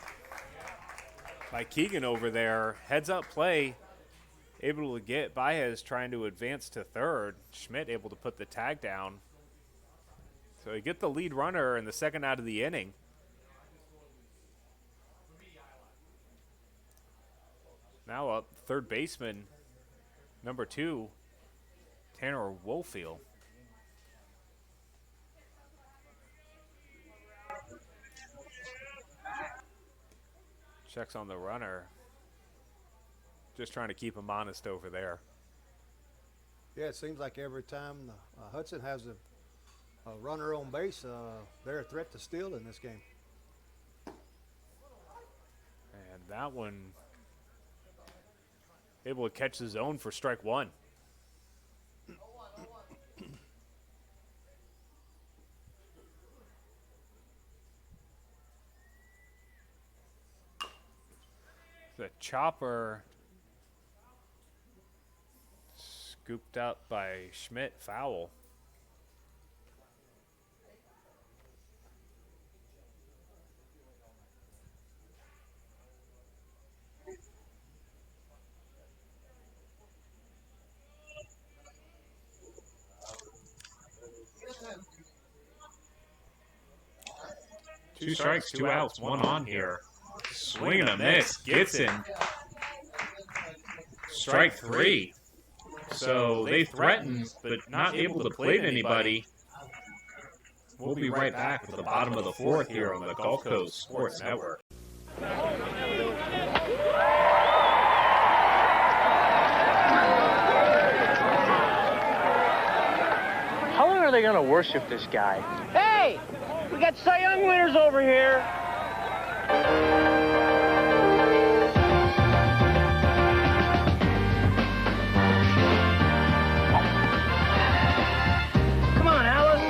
by Keegan over there. Heads up play. Able to get Baez trying to advance to third. Schmidt able to put the tag down. So you get the lead runner in the second out of the inning. Now up third baseman, number 2, Tanner Woolfield. Checks on the runner. Just trying to keep him honest over there. Yeah, it seems like every time Hudson has a runner on base, they're a threat to steal in this game. And that one able to catch the zone for strike one. The chopper scooped up by Schmidt, foul. Two strikes, two outs, one on here. Swing and a miss. Gets him. Strike three. So they threatened, but not able to plate anybody. We'll be right back with the bottom of the fourth here on the Gulf Coast Sports Network. How long are they going to worship this guy? Hey! We got Cy Young winners over here. Come on, Alice.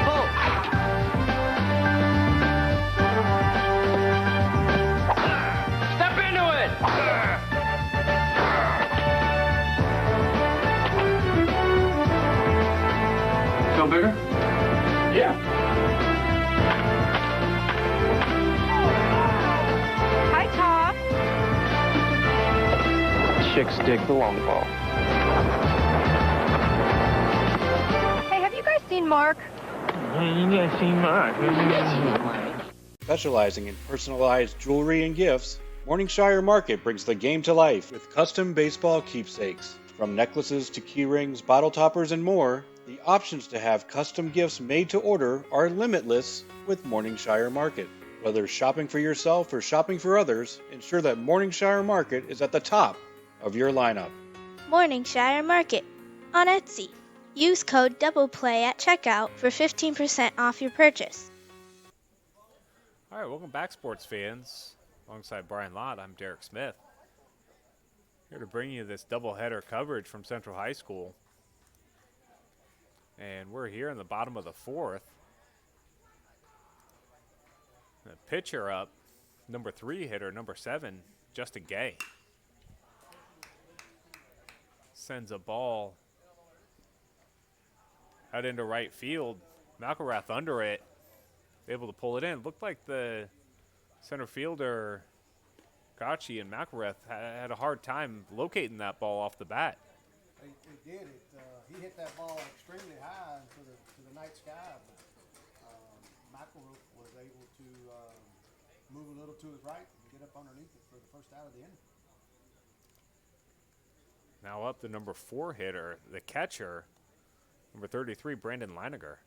Oh. Step into it. Feel bigger? Yeah. Hi, Top. Chicks dig the long ball. Hey, have you guys seen Mark? You guys seen Mark? Specializing in personalized jewelry and gifts, Morningshire Market brings the game to life with custom baseball keepsakes. From necklaces to key rings, bottle toppers, and more, the options to have custom gifts made to order are limitless with Morningshire Market. Whether shopping for yourself or shopping for others, ensure that Morningshire Market is at the top of your lineup. Morningshire Market on Etsy. Use code DOUBLEPLAY at checkout for 15% off your purchase. All right, welcome back, sports fans. Alongside Brian Lott, I'm Derek Smith. Here to bring you this doubleheader coverage from Central High School. And we're here in the bottom of the fourth. The pitcher up, number 3 hitter, number 7, Justin Gay. Sends a ball out into right field. McElrath under it, able to pull it in. Looked like the center fielder, Gotchi, and McElrath had a hard time locating that ball off the bat. He did it. He hit that ball extremely high into the night sky, but McElrath was able to move a little to his right and get up underneath it for the first out of the inning. Now up the number 4 hitter, the catcher, number 33, Brandon Leininger.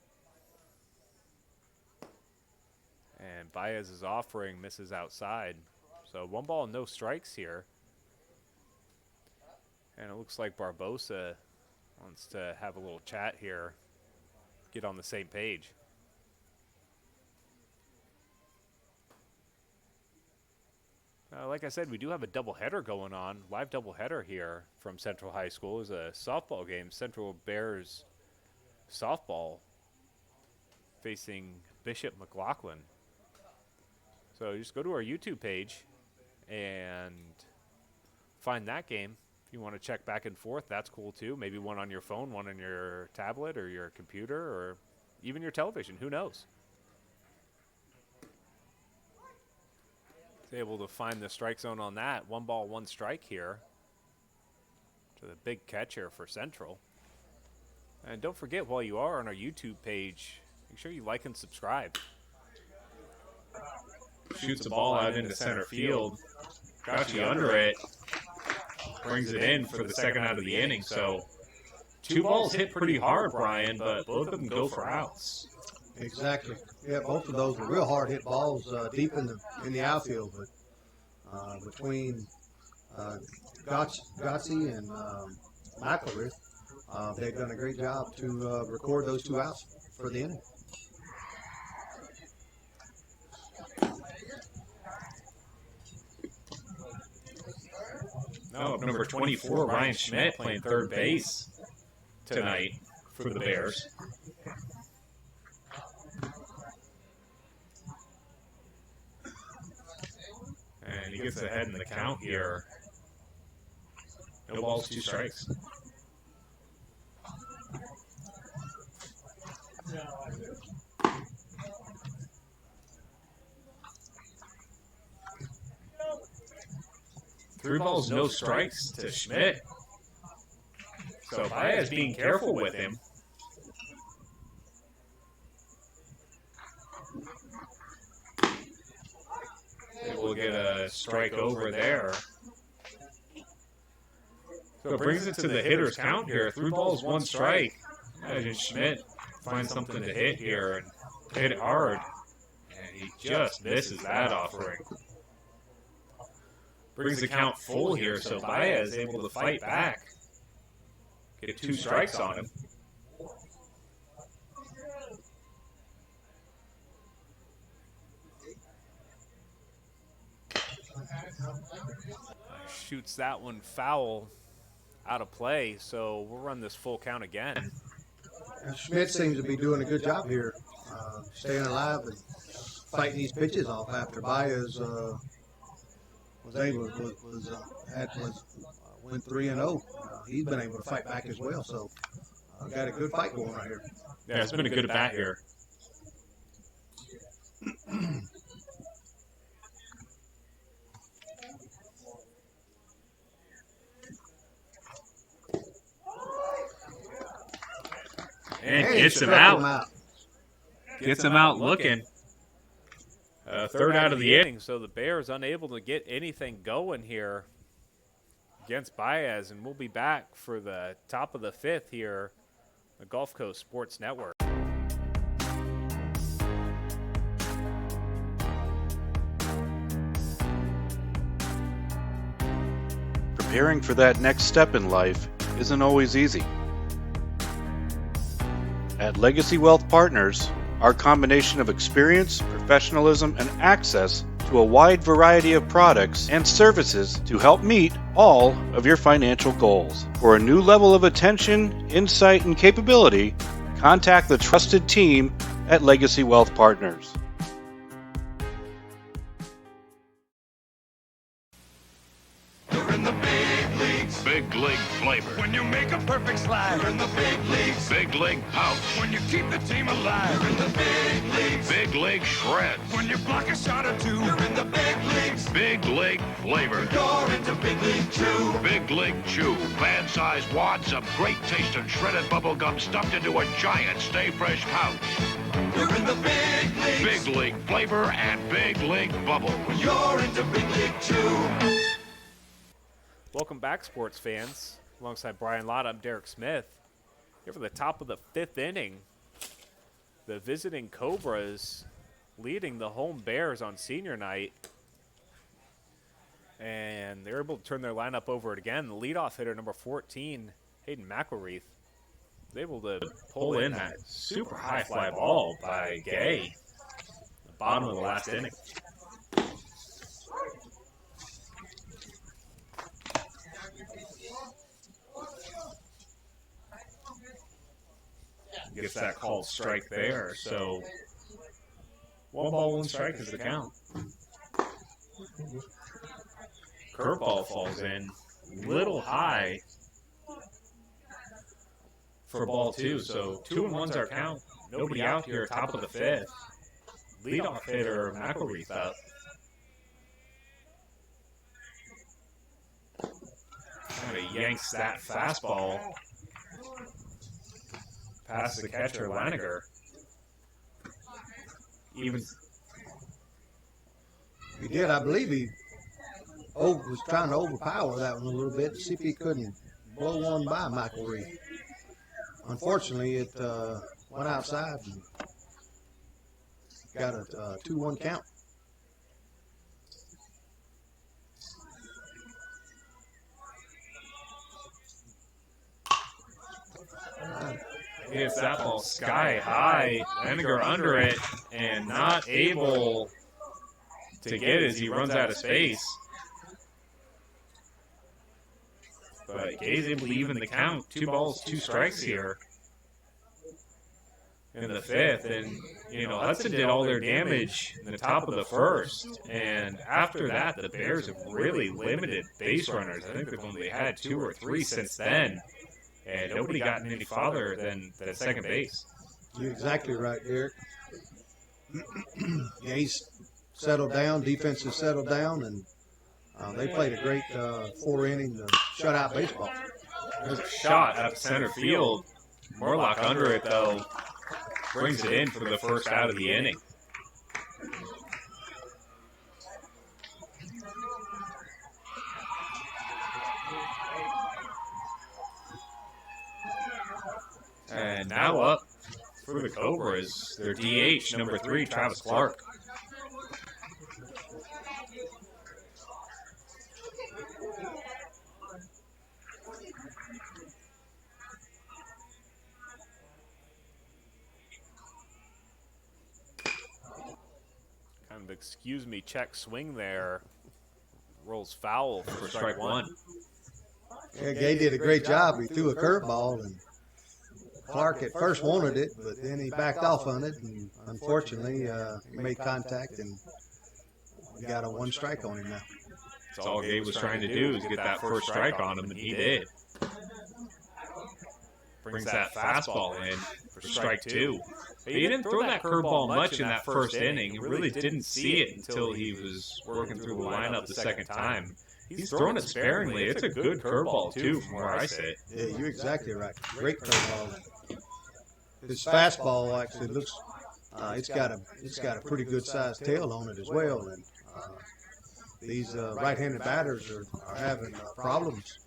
And Baez's offering misses outside. So 1 ball, no strikes here. And it looks like Barbosa wants to have a little chat here, get on the same page. Like I said, we do have a doubleheader going on, live doubleheader here from Central High School. It's a softball game, Central Bears softball facing Bishop McLaughlin. So just go to our YouTube page and find that game. If you want to check back and forth, that's cool too. Maybe one on your phone, one on your tablet or your computer or even your television. Who knows? Able to find the strike zone on that. 1 ball, 1 strike here to the big catcher for Central. And don't forget, while you are on our YouTube page, make sure you like and subscribe. Shoots the ball out into center field. Gotchi under it. Brings it in for the second out of the inning. So 2 balls hit pretty hard, Brian, but both of them go for outs. Exactly. Yeah, both of those were real hard hit balls deep in the outfield, but between Gotzi and McElrath, they've done a great job to record those 2 outs for the inning. Now up number 24, Ryan Schmidt playing third base tonight for the Bears. And he gets ahead in the count here. No balls, 2 strikes. Three balls, no strikes to Schmidt. So Baez being careful with him. We'll get a strike over there. So it brings it to the hitter's count here. 3 balls, 1 strike. Imagine Schmidt finds something to hit here and hit it hard. And he just misses that offering. Brings the count full here, so Baez able to fight back. Get 2 strikes on him. Shoots that one foul out of play, so we'll run this full count again. Schmidt seems to be doing a good job here, staying alive and fighting these pitches off after Baez went 3-0. He's been able to fight back as well, so got a good fight going right here. Yeah, it's been a good bat here. And gets him out. Gets him out looking. Third out of the inning. So the Bears unable to get anything going here against Baez, and we'll be back for the top of the 5th here, the Gulf Coast Sports Network. Preparing for that next step in life isn't always easy. At Legacy Wealth Partners, our combination of experience, professionalism, and access to a wide variety of products and services to help meet all of your financial goals. For a new level of attention, insight, and capability, contact the trusted team at Legacy Wealth Partners. You're in the big leagues. Big league flavor. When you make a perfect slide. You're in the big leagues. Big league pouch. When you keep the team alive. You're in the big leagues. Big league shreds. When you block a shot or 2. You're in the big leagues. Big league flavor. You're into Big League Chew. Big League Chew. Fan-sized wads of great tasting shredded bubble gum stuffed into a giant Stay Fresh pouch. You're in the big leagues. Big league flavor and big league bubble. You're into Big League Chew. Welcome back, sports fans. Alongside Brian Lott, I'm Derek Smith. Here for the top of the 5th inning. The visiting Cobras leading the home Bears on senior night. And they're able to turn their lineup over again. The leadoff hitter, number 14, Hayden McElrath, was able to Pull in that super high fly ball by Gay. The bottom of the last inning. Gets that called strike there, so 1 ball, 1 strike is the count. Curveball falls in, little high for ball 2, so 2-1's our count. Nobody out here, top of the 5th. Leadoff hitter McElrath up. Kind of yanks that fastball past the catcher, Laniger. Even He did. I believe he was trying to overpower that one a little bit to see if he couldn't blow one by Michael Reed. Unfortunately, it went outside and got a 2-1 count. Hits that ball sky high. Vinegar under it and not able to get it as he runs out of space. But Gay's able to even the count. 2 balls, 2 strikes here in the 5th. And, Hudson did all their damage in the top of the 1st. And after that, the Bears have really limited base runners. I think they've only had 2 or 3 since then. And nobody gotten any farther than second base. You're exactly right, Derek. Gay's settled down, defense has settled down, and they played a great 4-inning shutout baseball. There's a shot up center field. Morlock under it, though, brings it in for the first out of the inning. And now up for the Cobras, their DH, number 3, Travis Clark. Kind of excuse me, check swing there. Rolls foul for strike 1. Yeah, Gay did a great job. He threw a curveball, and Clark at first wanted it, but then he backed off on it, and unfortunately, he made contact, and we got a 1 strike on him now. That's all Gabe was trying to do is get that first strike on him, and he did. Brings that fastball in for strike 2. He didn't throw that curveball much in that first inning. He really didn't see it until he was working through the lineup the second time. He's thrown it sparingly. It's a good curveball, too, from where I sit. Yeah, you're exactly right. Great curveball. His fastball actually looks, it's got a pretty good sized tail on it as well. And these right-handed batters are having problems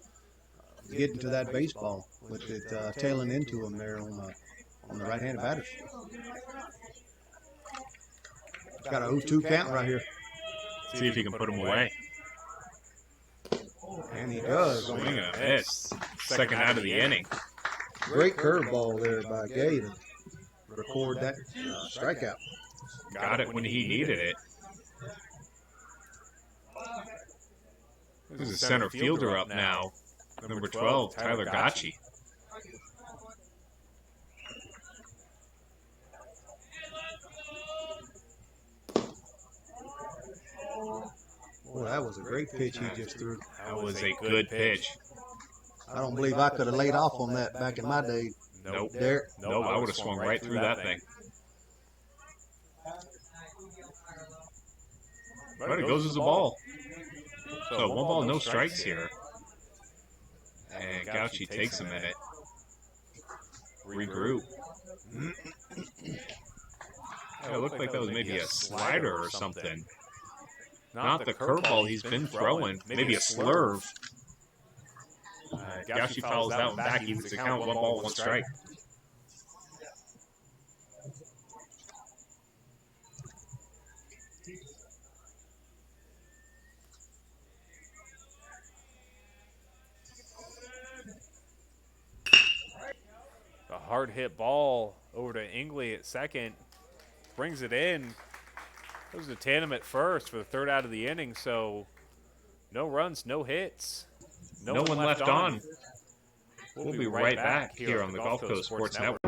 getting to that baseball with it tailing into them there on the right-handed batters. It's got a 0-2 count right here. See if he can put him away. And he does. Swing and a miss. Second out of the inning. Great curveball there by Gay to record that strikeout. Got it when he needed it. This is a center fielder up now. Number 12, Tyler Gotchi. Boy, that was a great pitch he just threw. That was a good pitch. I don't believe I could have laid off on that back in my day. Nope. Derek? Nope, I would have swung right through that thing. But it goes as a ball. So 1 ball, no strikes here. And Gauchi takes a minute. Regroup. It looked like that was maybe a slider or something. Not the curveball he's been throwing. Maybe a slurve. Gauchi fouls that one back. He was to count 1 ball, 1 strike. A hard hit ball over to Ingley at second. Brings it in. It was a tandem at first for the 3rd out of the inning, so no runs, no hits. No one left on. We'll be right back here on the Gulf Coast Sports Network.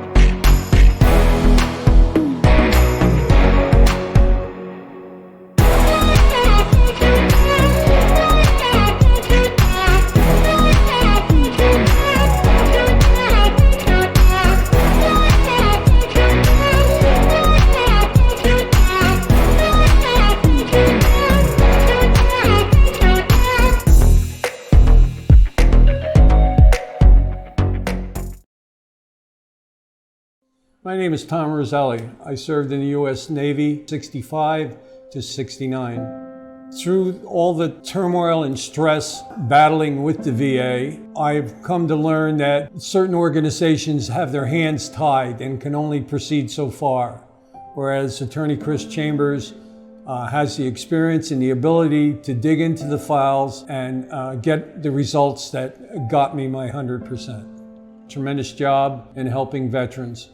My name is Tom Roselli. I served in the U.S. Navy 65 to 69. Through all the turmoil and stress battling with the VA, I've come to learn that certain organizations have their hands tied and can only proceed so far. whereas attorney Chris Chambers has the experience and the ability to dig into the files and get the results that got me my 100%. Tremendous job in helping veterans.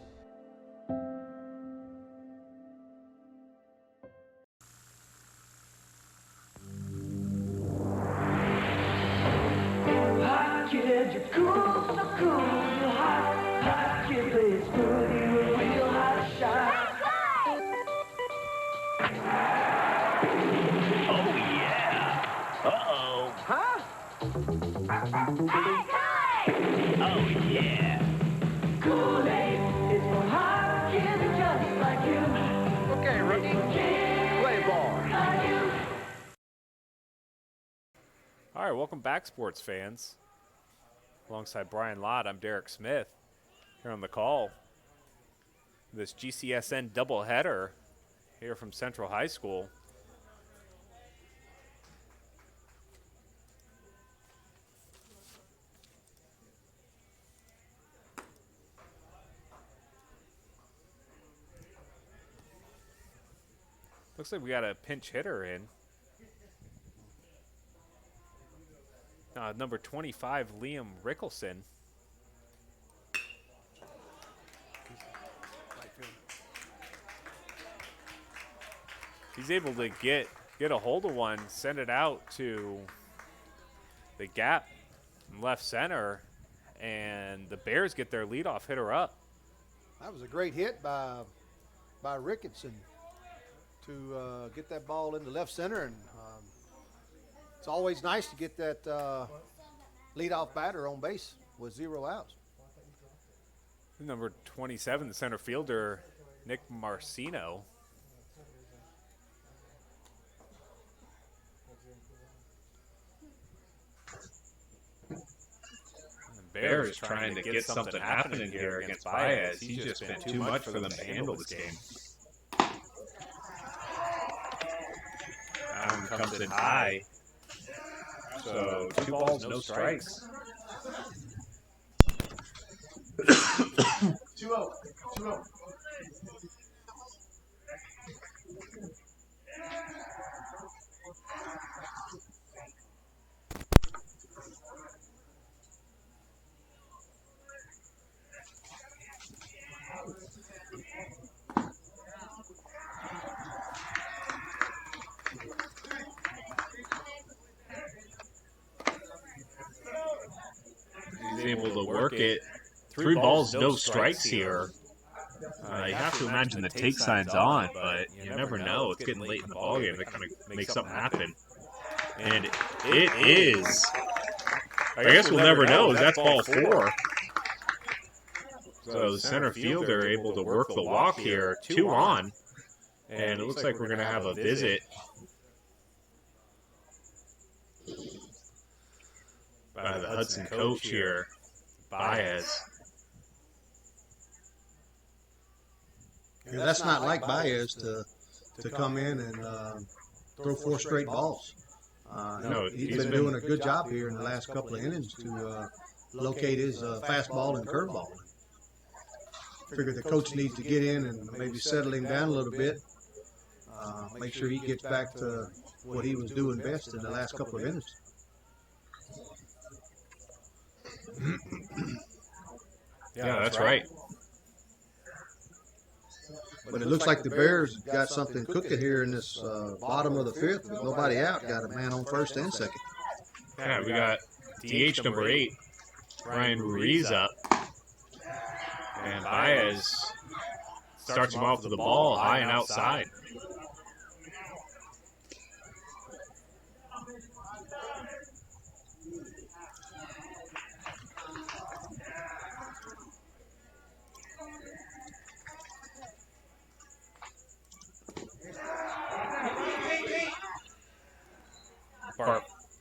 All right, welcome back, sports fans. Alongside Brian Lott, I'm Derek Smith here on the call. This GCSN doubleheader here from Central High School. Looks like we got a pinch hitter in. Number 25, Liam Rickelson. He's able to get a hold of one, send it out to the gap in left center, and the Bears get their leadoff hitter up. That was a great hit by Rickelson to get that ball into left center, and it's always nice to get that leadoff batter on base with 0 outs. Number 27, the center fielder, Nick Marcino. Bears trying to get something happening here against Baez. He's just been too much for them to handle this game. Comes in high. So 2 balls, no strikes. 2-0. 2-0. He's able to work it. 3 balls, no strikes here. You have to imagine the take sign's on, but you never know. It's getting late in the ballgame to kind of make something happen. And it is. I guess we'll never know. That's ball 4. So the center fielder able to work the walk here. 2 on. And it looks like we're going to have a visit by the Hudson coach here, Baez. Yeah, that's not like Baez to come in and throw 4 straight balls. No, he's been doing a good job here in the last couple of innings to locate his fastball and curveball. Figure the coach needs to get in and maybe settle him down a little bit. Make sure he gets back to what he was doing best in the last couple of innings. Yeah, that's right. But it looks like the Bears got something cooking here in this bottom of the 5th with nobody out. Got a man on first and second. Yeah, we got DH number 8, Ryan Ruiz up. And Baez starts him off with the ball high and outside.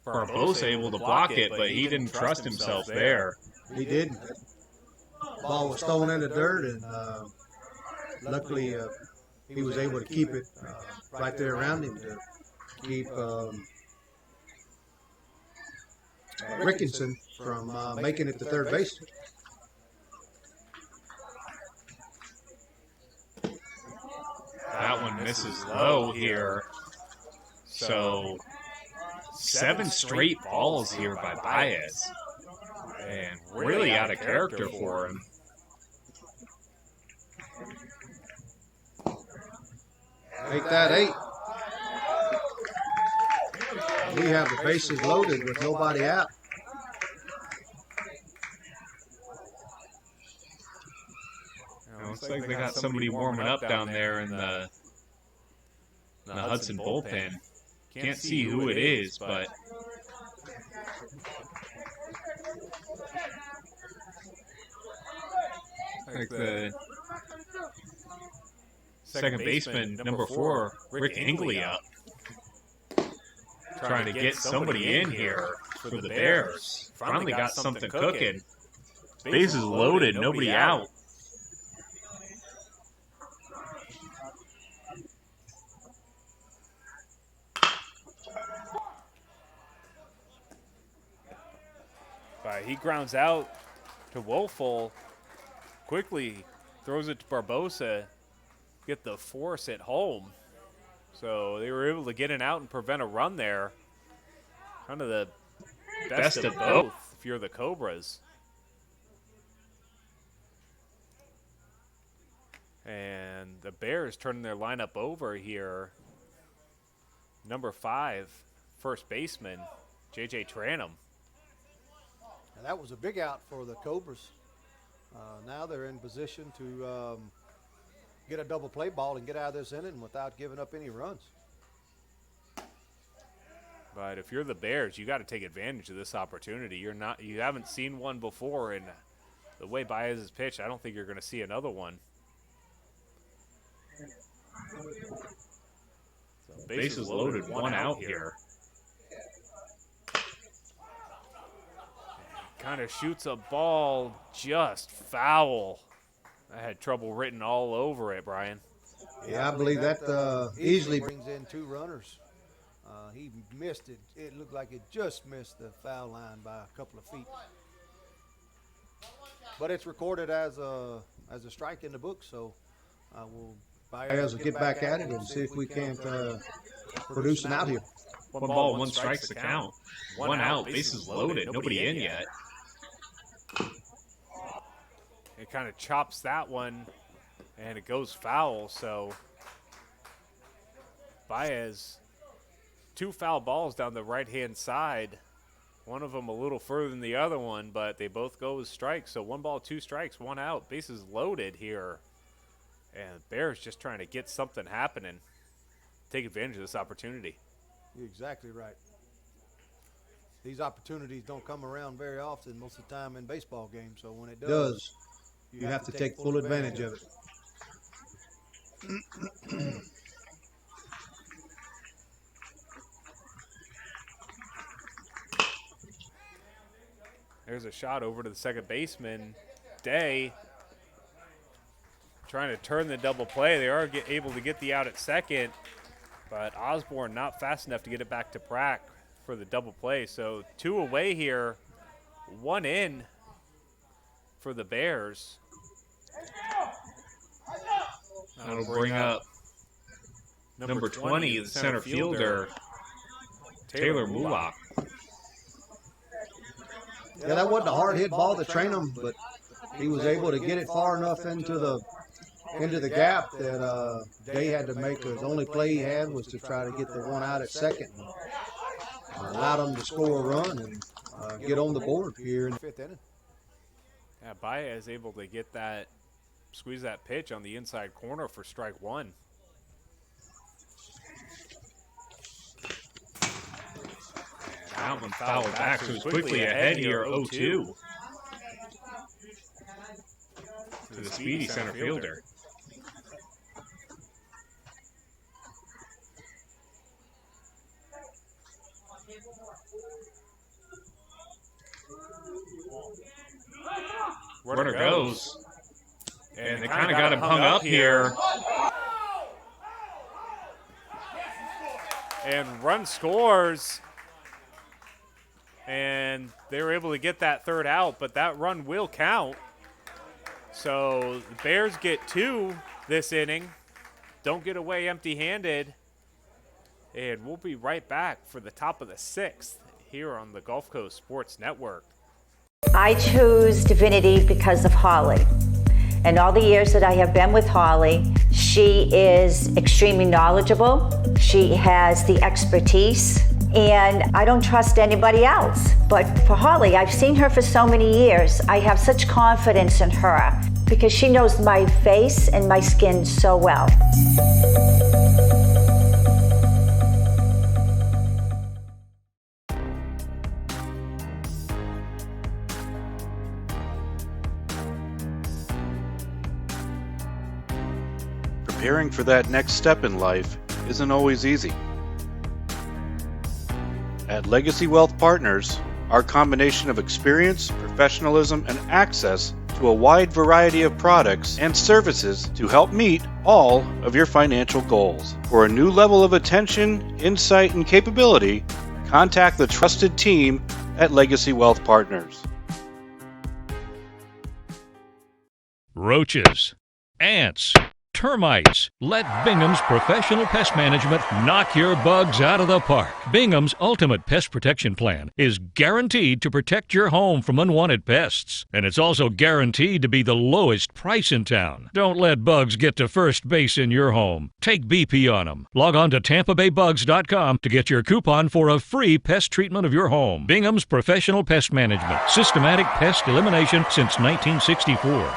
Barbosa able to block it, but he didn't trust himself there. He didn't. Ball was thrown in the dirt, and luckily he was able to keep it right there around him to keep Rickelson from making it to third base. That one misses low here. So 7 straight balls here by Baez. And really out of character for him. Make that 8. We have the bases loaded with nobody out. Looks like they got somebody warming up down there in the Hudson bullpen. Can't see who it is, but like the second baseman, number 4, Rick Hingley up. Trying to get somebody in here for the Bears. Finally got something cooking. Bases loaded, nobody out. He grounds out to Woelfel, quickly throws it to Barbosa, get the force at home. So they were able to get an out and prevent a run there. Kind of the best of both if you're the Cobras. And the Bears turning their lineup over here. Number 5, first baseman, J.J. Tranum. And that was a big out for the Cobras. Now they're in position to get a double play ball and get out of this inning without giving up any runs. But if you're the Bears, you got to take advantage of this opportunity. You haven't seen one before, and the way Baez is pitched, I don't think you're going to see another one. So bases loaded, one out here. Kind of shoots a ball just foul. I had trouble written all over it, Brian. Yeah, I believe that easily brings in 2 runners. He missed it. It looked like it just missed the foul line by a couple of feet. But it's recorded as a strike in the book, so we'll get back at it and see if we can't produce an out here. One ball, one strike's the count. One out, bases loaded, nobody in yet. It kind of chops that one, and it goes foul. So Baez, 2 foul balls down the right-hand side. One of them a little further than the other one, but they both go as strikes. So 1 ball, 2 strikes, 1 out. Bases loaded here. And Bears just trying to get something happening. Take advantage of this opportunity. You're exactly right. These opportunities don't come around very often most of the time in baseball games. So when it does, you have to take full advantage of it. There's a shot over to the second baseman, Day, trying to turn the double play. They are able to get the out at second, but Osborne not fast enough to get it back to Pratt for the double play. So 2 away here, 1 in for the Bears. That'll bring up number 20, the center fielder, Taylor Mullock. Yeah, that wasn't a hard hit ball to train him, but he was able to get it far enough into the gap that Day had to make. The only play he had was to try to get the 1 out at second. Allowed him to score a run and get on the board here in the 5th inning. Yeah, Baez able to get that, squeeze that pitch on the inside corner for strike 1. That one fouled back, so it's quickly ahead here, 0-2 to the speedy center fielder. Runner goes, and they kind of got him hung up here. And run scores. And they were able to get that 3rd out, but that run will count. So the Bears get 2 this inning. don't get away empty-handed. And we'll be right back for the top of the 6th here on the Gulf Coast Sports Network. I choose Divinity because of Holly. And all the years that I have been with Holly, she is extremely knowledgeable. She has the expertise, and I don't trust anybody else. But for Holly, I've seen her for so many years. I have such confidence in her because she knows my face and my skin so well. Preparing for that next step in life isn't always easy. At Legacy Wealth Partners, our combination of experience, professionalism, and access to a wide variety of products and services to help meet all of your financial goals. For a new level of attention, insight, and capability, contact the trusted team at Legacy Wealth Partners. Roaches, ants, termites. Let Bingham's Professional Pest Management knock your bugs out of the park. Bingham's Ultimate Pest Protection Plan is guaranteed to protect your home from unwanted pests. And it's also guaranteed to be the lowest price in town. Don't let bugs get to first base in your home. Take BP on them. Log on to TampaBayBugs.com to get your coupon for a free pest treatment of your home. Bingham's Professional Pest Management. Systematic pest elimination since 1964.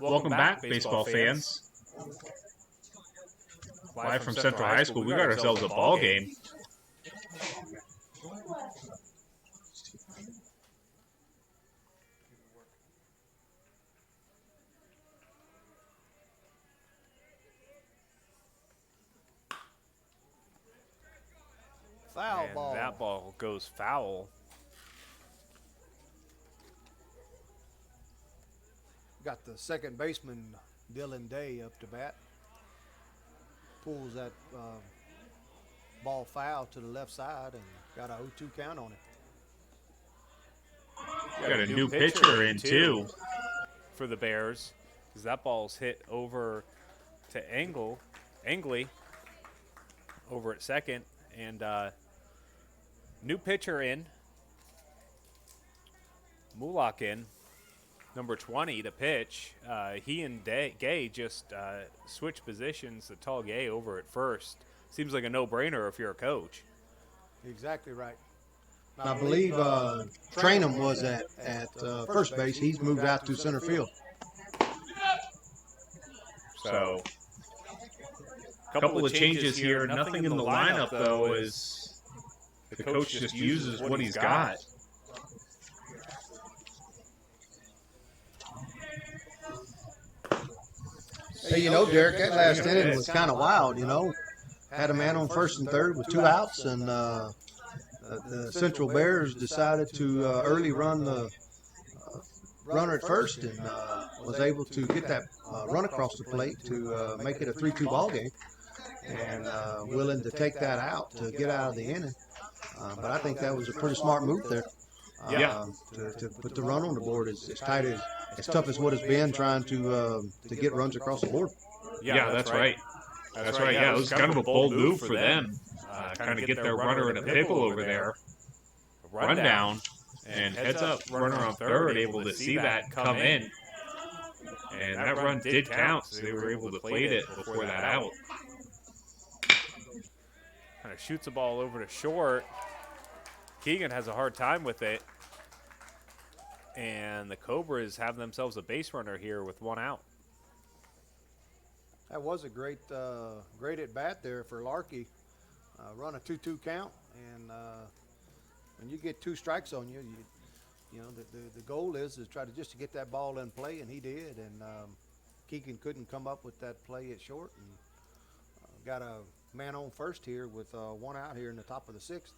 Welcome back, baseball fans. Live from Central High School, we got ourselves a ball game. Foul And ball. that ball goes foul. Got the second baseman, Dylan Day, up to bat. Pulls that ball foul to the left side and got a 0-2 count on it. Got a new pitcher in, too. For the Bears, because that ball's hit over to Angley over at second. And new pitcher in. Mulak in. Number 20 to pitch. He and Gay just switched positions. The tall Gay over at first. Seems like a no-brainer if you're a coach. Exactly right. I believe Trainum was at first base. He's moved out to center field. So, a couple of changes here. Nothing in the lineup, though, as the coach just uses what he's got. Hey, you know, Derek, that last inning was kind of wild, you know. Had a man on first and third with 2 outs, and the Central Bears decided to early run the runner at first and was able to get that run across the plate to make it a 3-2 ball game, and willing to take that out to get out of the inning. But I think that was a pretty smart move there. To put the run on the board as tight as tough as what it's been trying to get runs across the board. Yeah, that's right. That's right. Yeah, it was kind of a bold move for them. Kind of get their runner in a pickle over there. Run down and heads up runner on third, able to see that come in. And that run did count, so they were able to plate it before that out. Kind of shoots the ball over to short. Keegan has a hard time with it. And the Cobras have themselves a base runner here with 1 out. That was a great at bat there for Larkey. Run a 2-2 count, and when you get 2 strikes on you, the goal is try to just to get that ball in play, and he did. And Keegan couldn't come up with that play at short, and got a man on first here with 1 out here in the top of the 6th.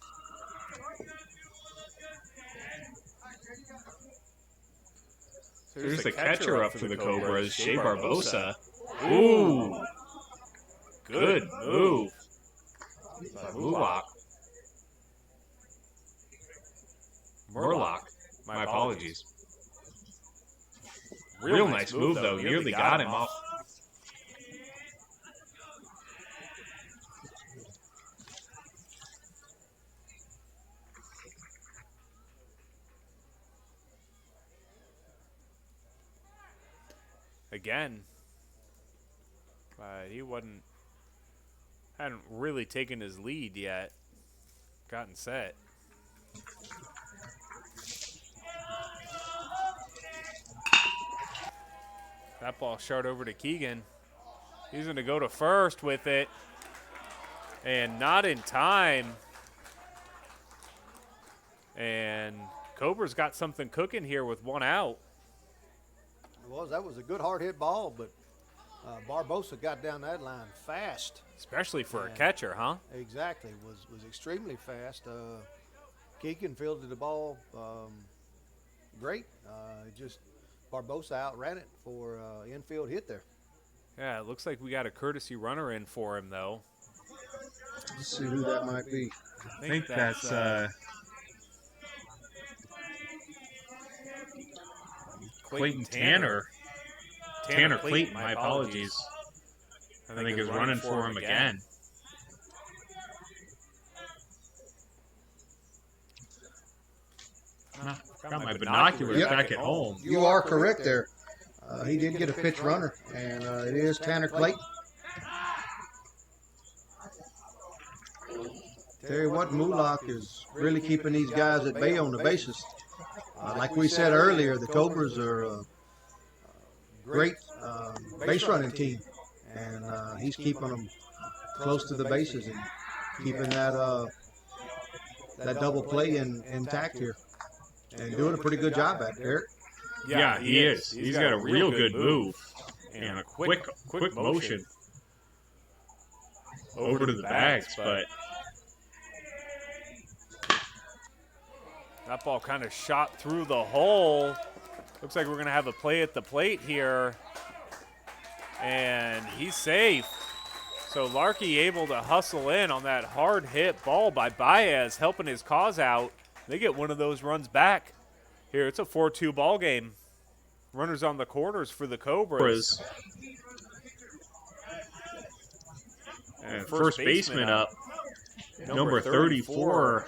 Here's the catcher up for the Cobras, Shea Barbosa. Ooh, good move by Murlock. My apologies. Real nice move, though. Nearly got him off. Again. But he hadn't really taken his lead yet. Gotten set. That ball shot over to Keegan. He's going to go to first with it. And not in time. And Cobra's got something cooking here with 1 out. That was a good hard hit ball, but Barbosa got down that line fast. Especially for a catcher, huh? Exactly. Was extremely fast. Keegan fielded the ball great. Just Barbosa outran it for infield hit there. Yeah, it looks like we got a courtesy runner in for him, though. Let's see who that might be. I think that's Clayton Tanner. Tanner Clayton, my apologies. I think he's running for him again. Got my binoculars back at home. You are correct there. He did get a pitch runner, and it is Tanner Clayton. Tell you what, Murlock is really keeping these guys at bay on the bases. Like we said earlier, the Cobras are a great base running team, and he's keeping them close to the bases and keeping that double play intact here, and doing a pretty good job at it, Eric. Yeah, he is. He's got a real good move and a quick motion over to the bags, but that ball kind of shot through the hole. Looks like we're going to have a play at the plate here. And he's safe. So Larkey able to hustle in on that hard hit ball by Baez, helping his cause out. They get one of those runs back. Here, it's a 4-2 ball game. Runners on the corners for the Cobras. And first baseman up, number 34,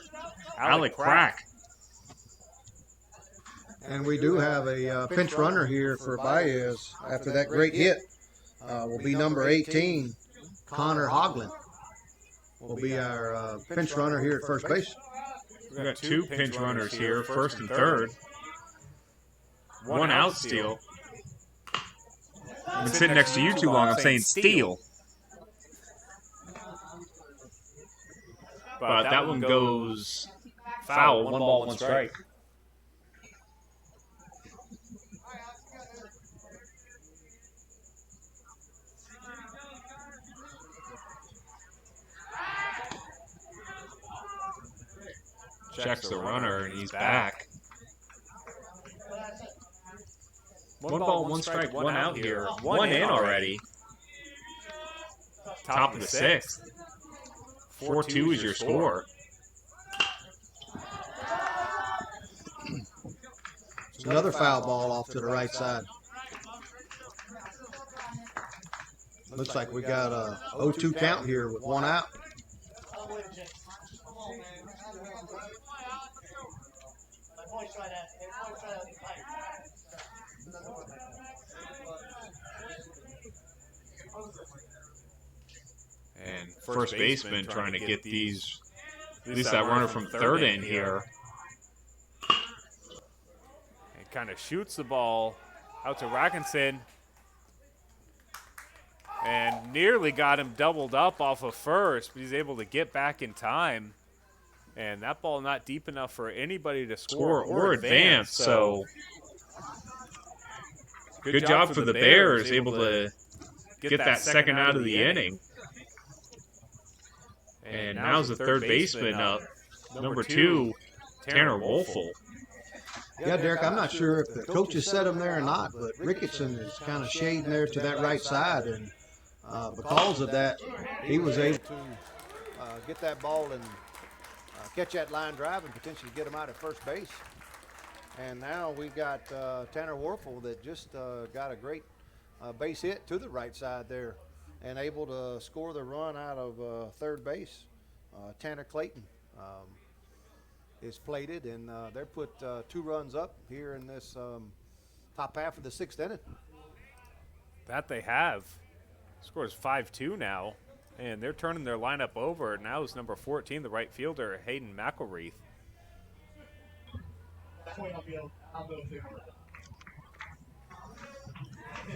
Alec Crack. And we do have a pinch runner here for Baez after that great hit. Will be number 18, Connor Hoglund. Will be our pinch runner here at first base. We've got 2 pinch runners here, first and third. 1 out steal. I've been sitting next to you too long. I'm saying steal. But that one goes foul. 1 ball, 1 strike. Checks the runner, and he's back. 1 ball, 1 strike, 1 out here. 1 in already. Top of the 6th. 4-2 is your score. Another foul ball off to the right side. Looks like we got a 0-2 count here with 1 out. And first baseman trying to get at least that runner from third in here. And kind of shoots the ball out to Rackinson. And nearly got him doubled up off of first, but he's able to get back in time. And that ball not deep enough for anybody to score or advance. So good job for the Bears, able to get that second out of the inning. And now's the third baseman up, number 2, Tanner Wolfel. Yeah, Derek, I'm not sure if the coaches set him there or not, but Ricketson is kind of shading there to that right side, and because of that, he was able to get that ball and catch that line drive and potentially get him out at first base. And now we got Tanner Wolfel that just got a great base hit to the right side there and able to score the run out of third base. Tanner Clayton is plated, and they're put 2 runs up here in this top half of the 6th inning. That they have. Scores 5-2 now, and they're turning their lineup over. Now is number 14, the right fielder, Hayden McElreath.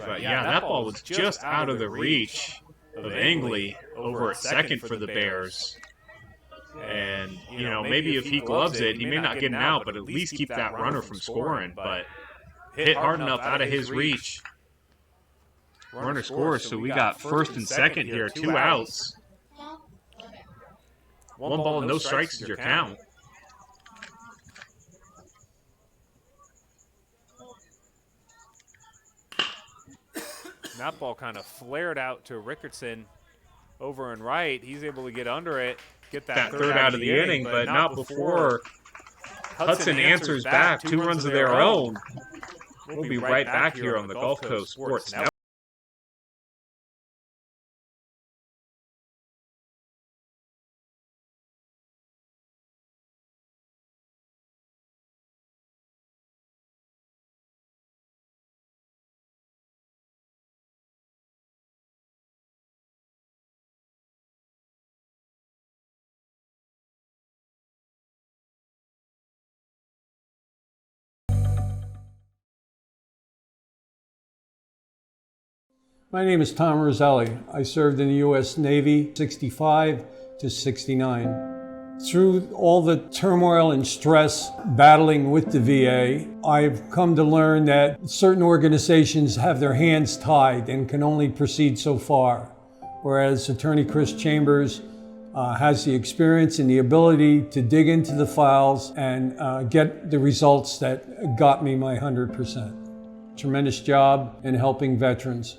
But yeah, that ball was just out of the reach of Angley over at second for the Bears. And, you know, maybe if he gloves it, he may not get an out, but at least keep that runner from scoring. But hit hard enough out of his reach. Runner scores, so we got first and second here, 2 outs. 1 ball, no strikes is your count. That ball kind of flared out to Ricketson over and right. He's able to get under it, get that third out of the inning, but not before Hudson answers back 2 runs of their own. We'll be right back here on the Gulf Coast Sports Network. My name is Tom Roselli. I served in the U.S. Navy 65 to 69. Through all the turmoil and stress battling with the VA, I've come to learn that certain organizations have their hands tied and can only proceed so far, whereas Attorney Chris Chambers has the experience and the ability to dig into the files and get the results that got me my 100%. Tremendous job in helping veterans.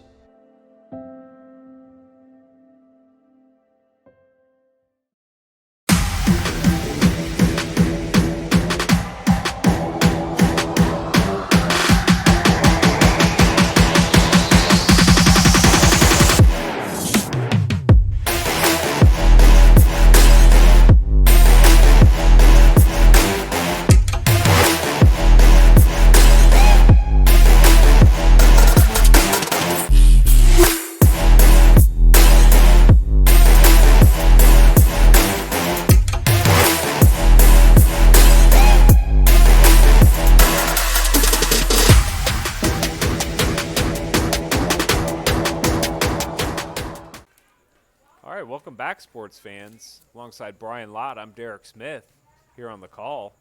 Welcome back, sports fans. Alongside Brian Lott, I'm Derek Smith here on the call.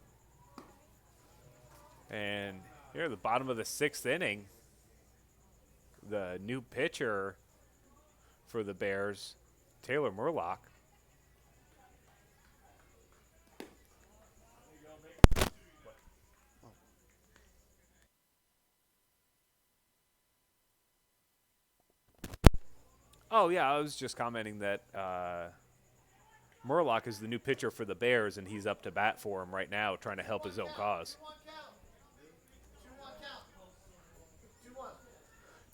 And here at the bottom of the 6th inning, the new pitcher for the Bears, Taylor Murlock. Oh, yeah, I was just commenting that Murlock is the new pitcher for the Bears, and he's up to bat for him right now, trying to help his own cause.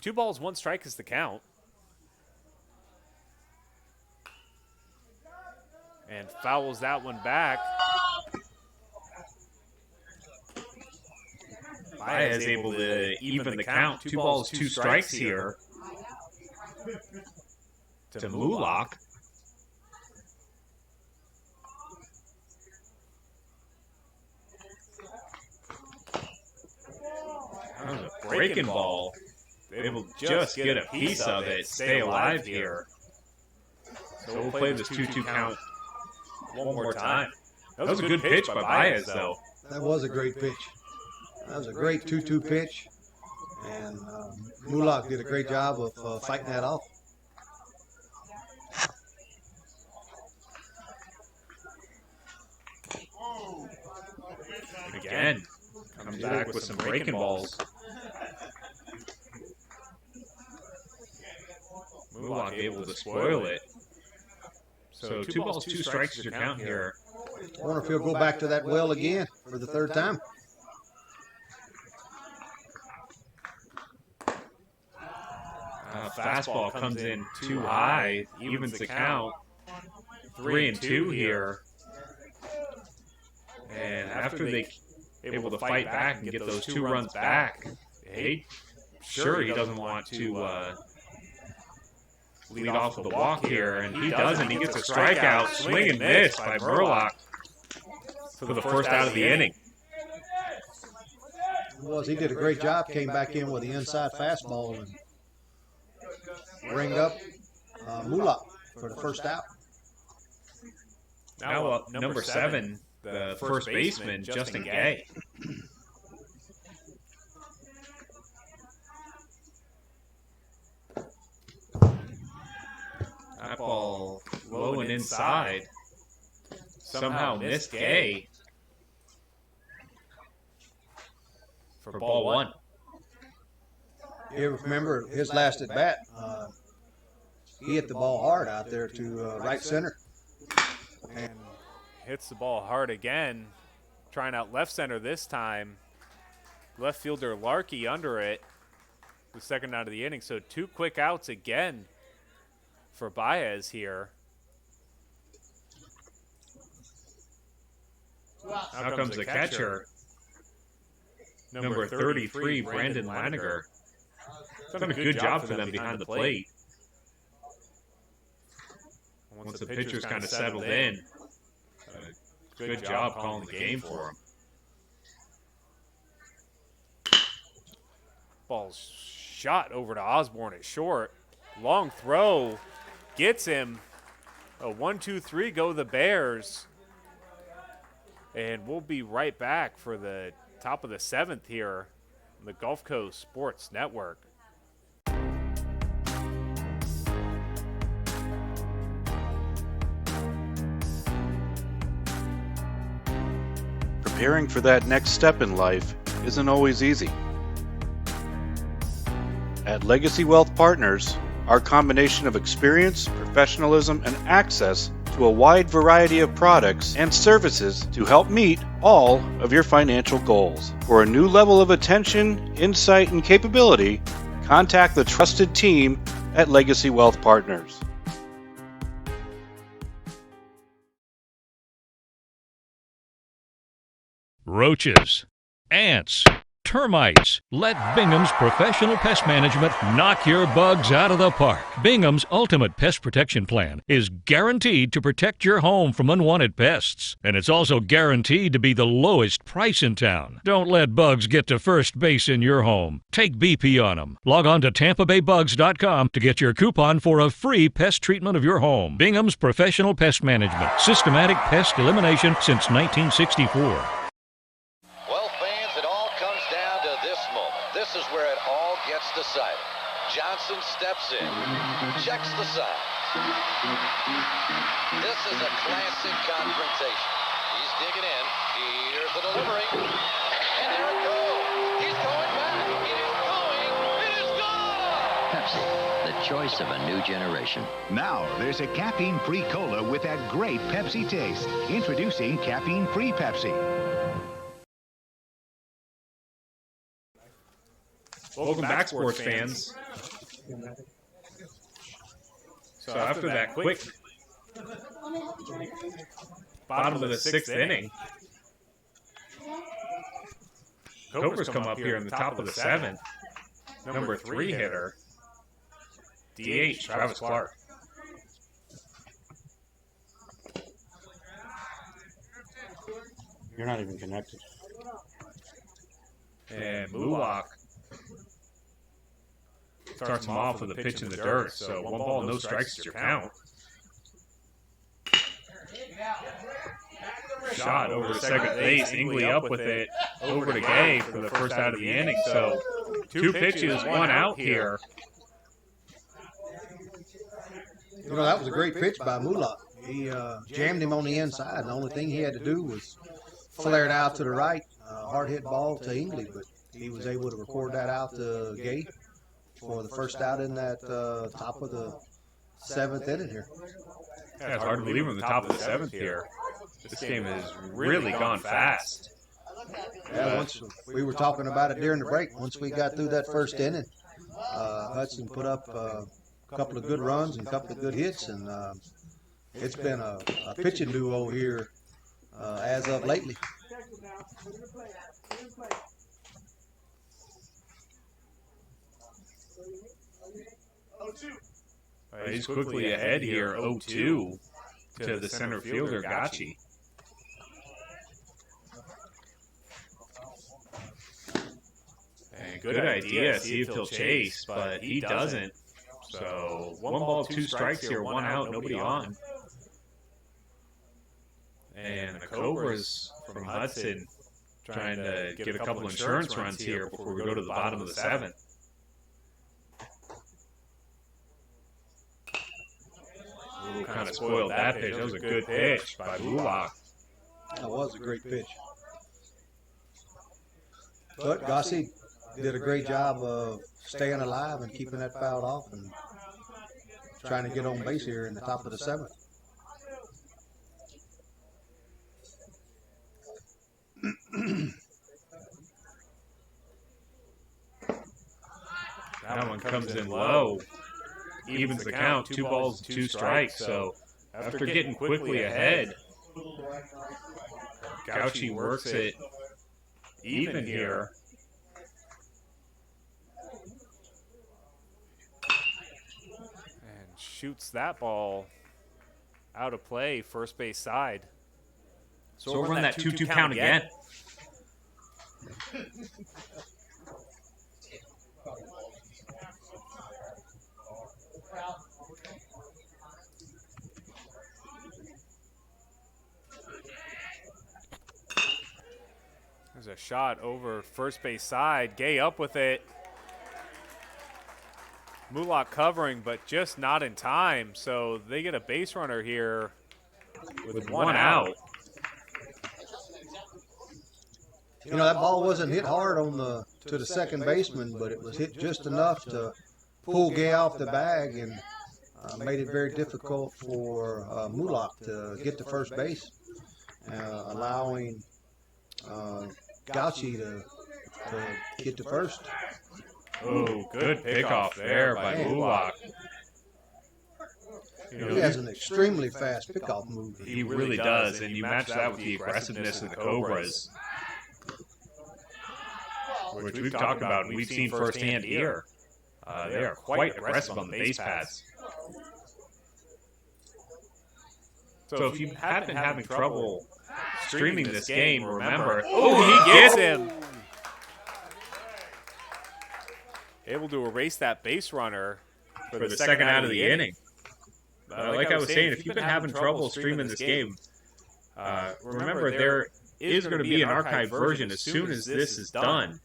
2 balls, 1 strike is the count. And fouls that one back. Baez is able to even the count. 2 balls, 2 strikes here to Murlock. That was a breaking ball. able to just get a piece of it, stay alive here. So we'll play this 2-2 count one more time. That was a good pitch by Baez, though. That was a great pitch. That was a great 2-2 pitch. And Mulak did a great job of fighting that off. Again, comes back with some breaking balls. Mulak able to spoil it. So 2 balls, 2 strikes is your count here. I wonder if he'll go back to that well again for the third time. Fastball comes in too high, evens the count. 3-2 here. And after they able to fight back and get those 2 runs back, he doesn't want to lead off with the walk here, and he doesn't. He gets a strikeout, swing and miss by Murlock for the first out of the inning. He did a great job, came back in with the inside fastball and ring up Mulak for the first out. Now up number 7, the first baseman, Justin Gay. That ball low and inside. Somehow missed Gay for ball 1. You remember his last at bat? He hit the ball hard out there to right center. And hits the ball hard again. Trying out left center this time. Left fielder Larkey under it. The second out of the inning. So 2 quick outs again for Baez here. Out comes the catcher. Number 33, Brandon Laniger. Done a good job for them behind the plate. Once the pitcher's kind of settled in, good job calling the game for him. Ball's shot over to Osborne at short. Long throw gets him. A 1-2-3 go the Bears. And we'll be right back for the top of the 7th here on the Gulf Coast Sports Network. Preparing for that next step in life isn't always easy. At Legacy Wealth Partners, our combination of experience, professionalism, and access to a wide variety of products and services to help meet all of your financial goals. For a new level of attention, insight, and capability, contact the trusted team at Legacy Wealth Partners. Roaches, ants, termites. Let Bingham's Professional Pest Management knock your bugs out of the park. Bingham's Ultimate Pest Protection Plan is guaranteed to protect your home from unwanted pests. And it's also guaranteed to be the lowest price in town. Don't let bugs get to first base in your home. Take BP on them. Log on to TampaBayBugs.com to get your coupon for a free pest treatment of your home. Bingham's Professional Pest Management. Systematic pest elimination since 1964. This is where it all gets decided. Johnson steps in, checks the sign. This is a classic confrontation. He's digging in. Here's the delivery. And there it goes. He's going back. It is going. It is gone. Pepsi, the choice of a new generation. Now there's a caffeine-free cola with that great Pepsi taste. Introducing caffeine-free Pepsi. Welcome back, sports fans. So after that quick bottom of the 6th inning, Cobras come up here in the top of the 7th. Number 3 hitter, DH Travis Clark. You're not even connected. And Mulak Starts him off with a pitch in the dirt, so 1 ball, no strikes is your count. Shot over to second base, Ingley up with it, over to Gay for the first out of the inning. So 2 pitches, 1 out here. You know, that was a great pitch by Mulak. He jammed him on the inside. The only thing he had to do was flare it out to the right. Hard hit ball to Ingley, but he was able to record that out to Gay for the first out in that top of the 7th inning here. Yeah, it's hard to believe we're in the top of the 7th here. This game has really gone fast. Yeah, once we were talking about it during the break. Once we got through that first inning, Hudson put up a couple of good runs and a couple of good hits, and it's been a pitching duo here as of lately. He's quickly ahead here, 0-2 to the center fielder, Gachi. And good idea, see if he'll chase, but he doesn't. So 1 ball, 2 strikes here, 1 out, nobody on. And the Cobras from Hudson trying to get a couple insurance runs here before we go to the bottom of the 7th. Ooh, kind of spoiled that pitch. That was a good pitch by Mulak. That was a great pitch. But Gossi did a great job of staying alive and keeping that foul off and trying to get on base here in the top of the 7th. That one comes in low. Evens the count, 2 balls, 2 strikes. So after getting quickly ahead, Gauchi works it even here. And shoots that ball out of play, first base side. So we'll run that 2-2 count again. There's a shot over first base side. Gay up with it. Mulak covering, but just not in time. So they get a base runner here with 1 out. You know, that ball wasn't hit hard on to the second baseman, but it was hit just enough to pull Gay off the bag and made it very difficult for Mulak to get to first base, allowing Gauchi to get to first. Oh, good pickoff there by Mulak. You know, he has an extremely fast pickoff move. He really does, and you match that with the aggressiveness of the Cobras, which we've talked about and we've seen firsthand here. They are quite aggressive on the base paths. So if you have been having trouble streaming this game, remember, oh, he gets him. Able to erase that base runner for the second out of the inning. Like I was saying, if you've been having trouble streaming this game, remember there is going to be an archived version as soon as this is done.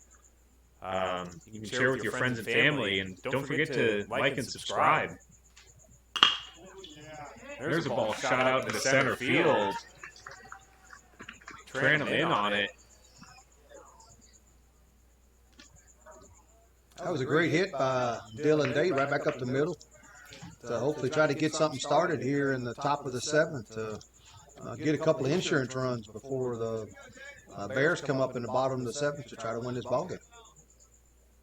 You can share with your friends and family, and don't forget to like and subscribe. There's a ball shot out into center field. Tran him in on it. That was a great hit by Dylan Day, right back up the middle, to hopefully try to get something started here in the top of the 7th to get a couple of insurance runs before the Bears come up in the bottom of the 7th to try to win this ballgame.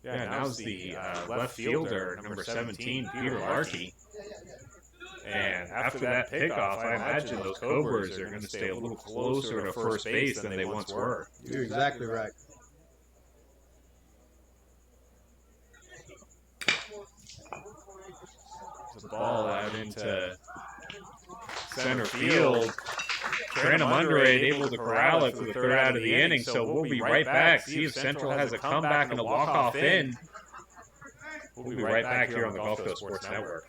Yeah, now's the left fielder, number 17, Peter Larkey. And after that pickoff, I imagine those Cobras are going to stay a little closer to first base than they once were. You're exactly right. The ball out into center field. Tran him under it, able to corral it for the third out of the inning. So we'll be right back. See if Central has a comeback and a walk-off in We'll be right back here on the Gulf Coast Sports Network.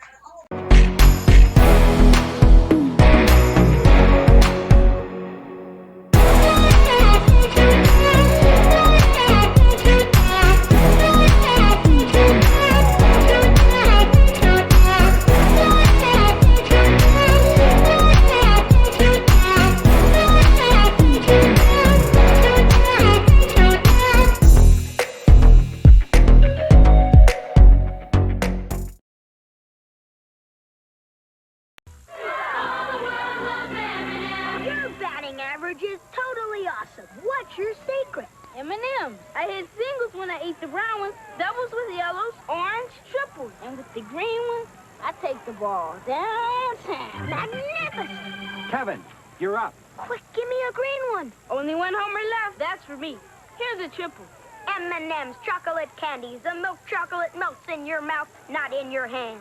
Your batting average is totally awesome. What's your secret? M&M's. I hit singles when I eat the brown ones, doubles with yellows, orange, triples. And with the green ones, I take the ball downtown. Magnificent! Kevin, you're up. Quick, give me a green one. Only one homer left. That's for me. Here's a triple. M&M's chocolate candies. The milk chocolate melts in your mouth, not in your hand.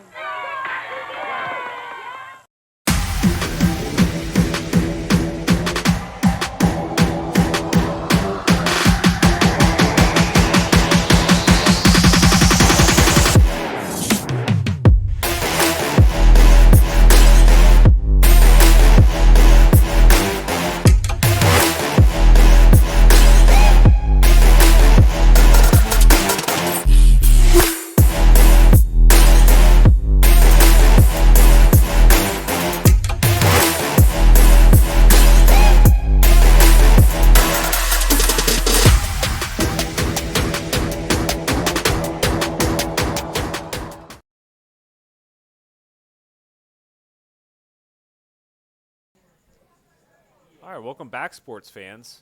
All right, welcome back, sports fans.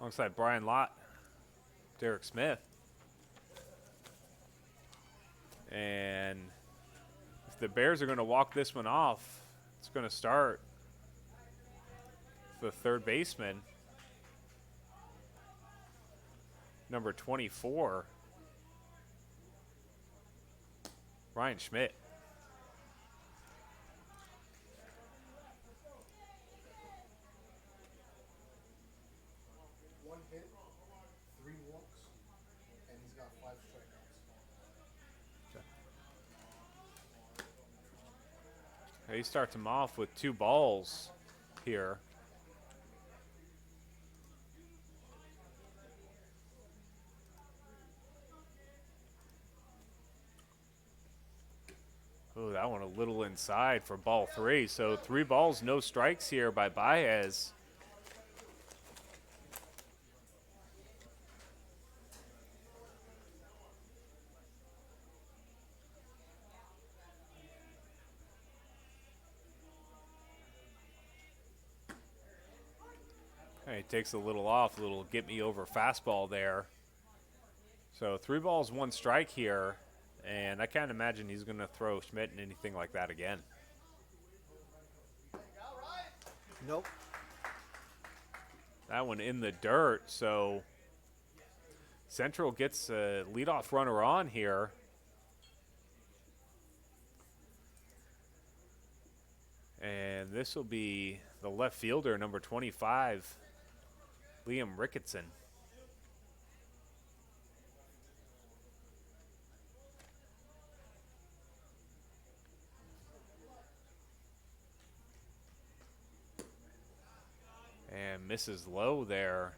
Alongside Brian Lott, Derek Smith. And if the Bears are going to walk this one off, it's going to start the third baseman, number 24, Ryan Schmidt. He starts him off with 2 balls here. Oh, that one a little inside for ball 3. So 3 balls, no strikes here by Baez. He takes a little off, a little get me over fastball there. So 3 balls, 1 strike here, and I can't imagine he's going to throw Schmidt in anything like that again. Nope. That one in the dirt, so Central gets a leadoff runner on here. And this will be the left fielder, number 25, Liam Ricketson. And misses low there.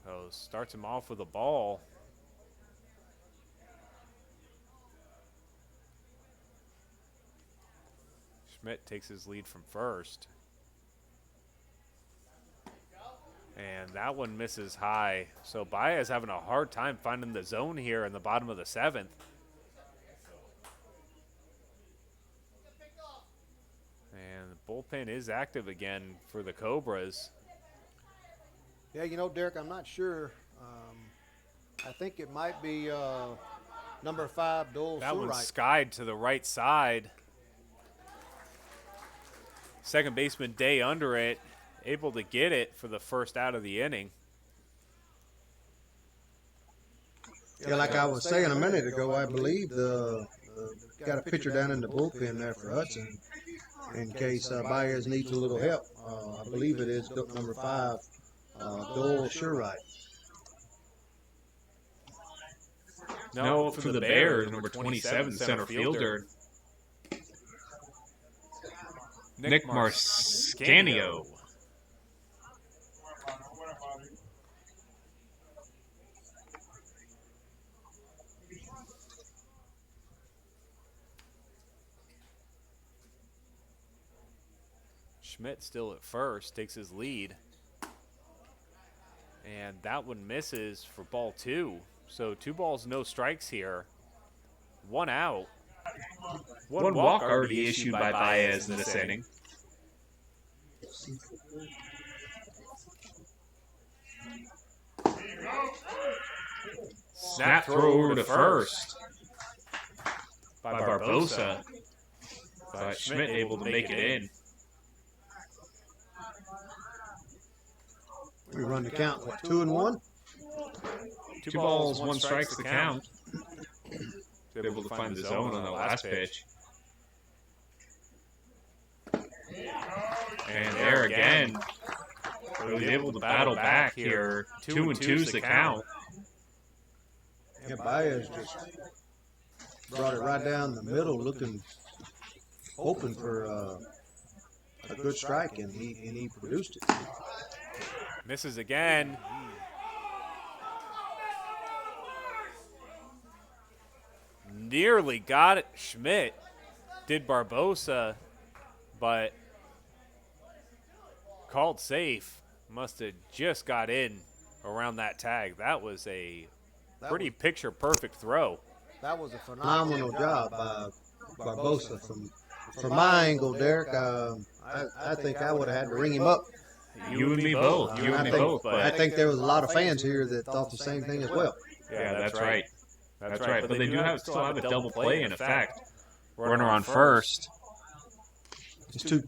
So starts him off with a ball. Schmidt takes his lead from first. And that one misses high. So Baez having a hard time finding the zone here in the bottom of the 7th. And the bullpen is active again for the Cobras. Yeah, you know, Derek, I'm not sure. I think it might be number 5, Dole That one's Surright. skied to the right side. Second baseman Day under it, able to get it for the first out of the inning. Yeah, like I was saying a minute ago, I believe got a pitcher down in the bullpen there for Hudson in case Baez needs a little help. I believe it is number 5, Dole Surright. No, for the Bears, number 27, center fielder, Nick Marscanio. Schmidt still at first, takes his lead. And that one misses for ball 2. So 2 balls, no strikes here. 1 out. One walk already issued by Baez in this inning. Snap throw over to first by Barbosa. But Schmidt able to make it in. We run the count, what, 2-1? 2 balls, 1 strikes the count. Able to find the zone on the last pitch. And there again, he was able to battle back here. 2-2's the count. Yeah, Baez just brought it right down the middle, hoping for a good strike, and he produced it. Misses again. Nearly got it. Schmidt did Barbosa, but called safe. Must have just got in around that tag. That was a pretty picture-perfect throw. That was a Phenomenal job by Barbosa. From my angle, Derek, I think I would have had to ring him up. You and me both. I think there was a lot of fans here that thought the same thing as well. Yeah, that's right. That's right. But they do still have a double play in effect. Runner on first. Just 2.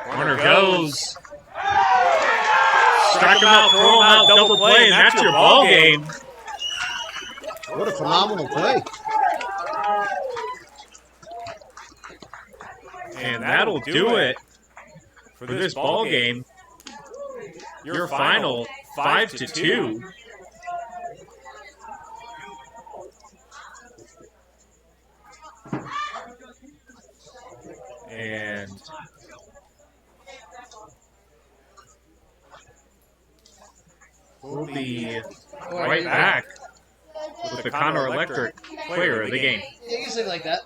Runner goes. Strike him out, throw him out, double play, and that's your ball game. What a phenomenal play. And that'll do it for this ball game. Your final 5-2. And we'll be right back with the Connor Electric Player of the Game. Yeah, you can say it like that.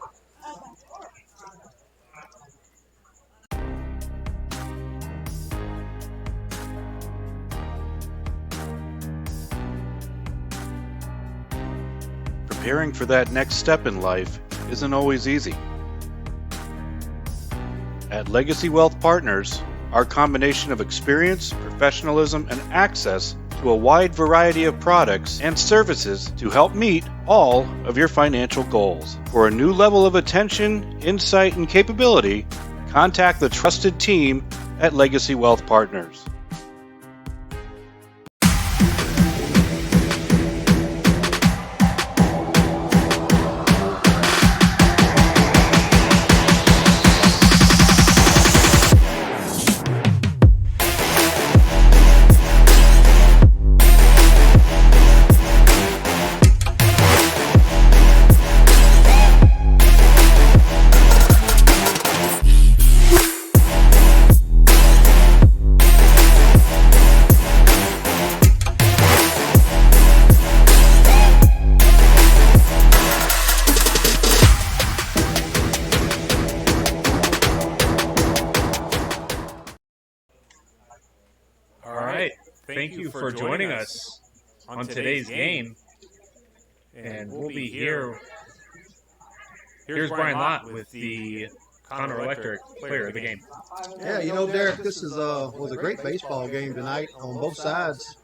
Preparing for that next step in life isn't always easy. At Legacy Wealth Partners, our combination of experience, professionalism, and access to a wide variety of products and services to help meet all of your financial goals. For a new level of attention, insight, and capability, contact the trusted team at Legacy Wealth Partners. Thank you for joining us on today's game. And we'll be here. Here's Brian Lott with the Connor Electric Player of the Game. Yeah, you know, Derek, this was a great baseball game tonight on both sides.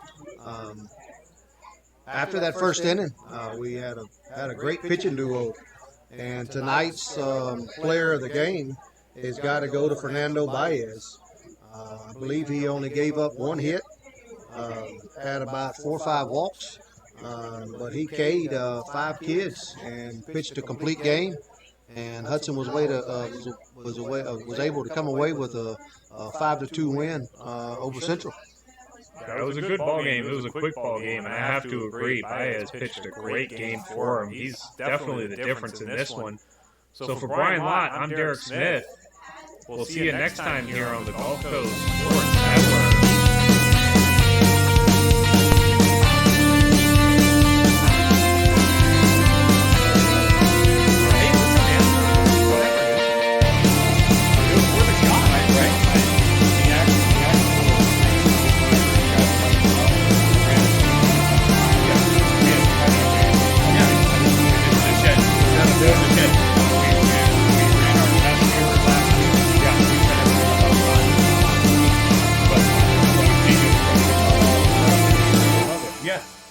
After that first inning, we had a great pitching duo. And tonight's Player of the Game has got to go to Fernando Baez. I believe he only gave up 1 hit. Had about 4 or 5 walks, But he K'd 5 kids and pitched a complete game. And Hudson was able to come away with a 5-2 win over Central. It was a good ball game. It was a quick ball game, and I have to agree. Baez pitched a great game for him. He's definitely the difference in this one. So for Brian Lott, I'm Derek Smith. We'll see you next time here on the Gulf Coast Sports Network.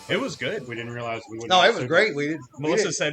It was good. We didn't realize we wouldn't. No, it was great. We did. Melissa said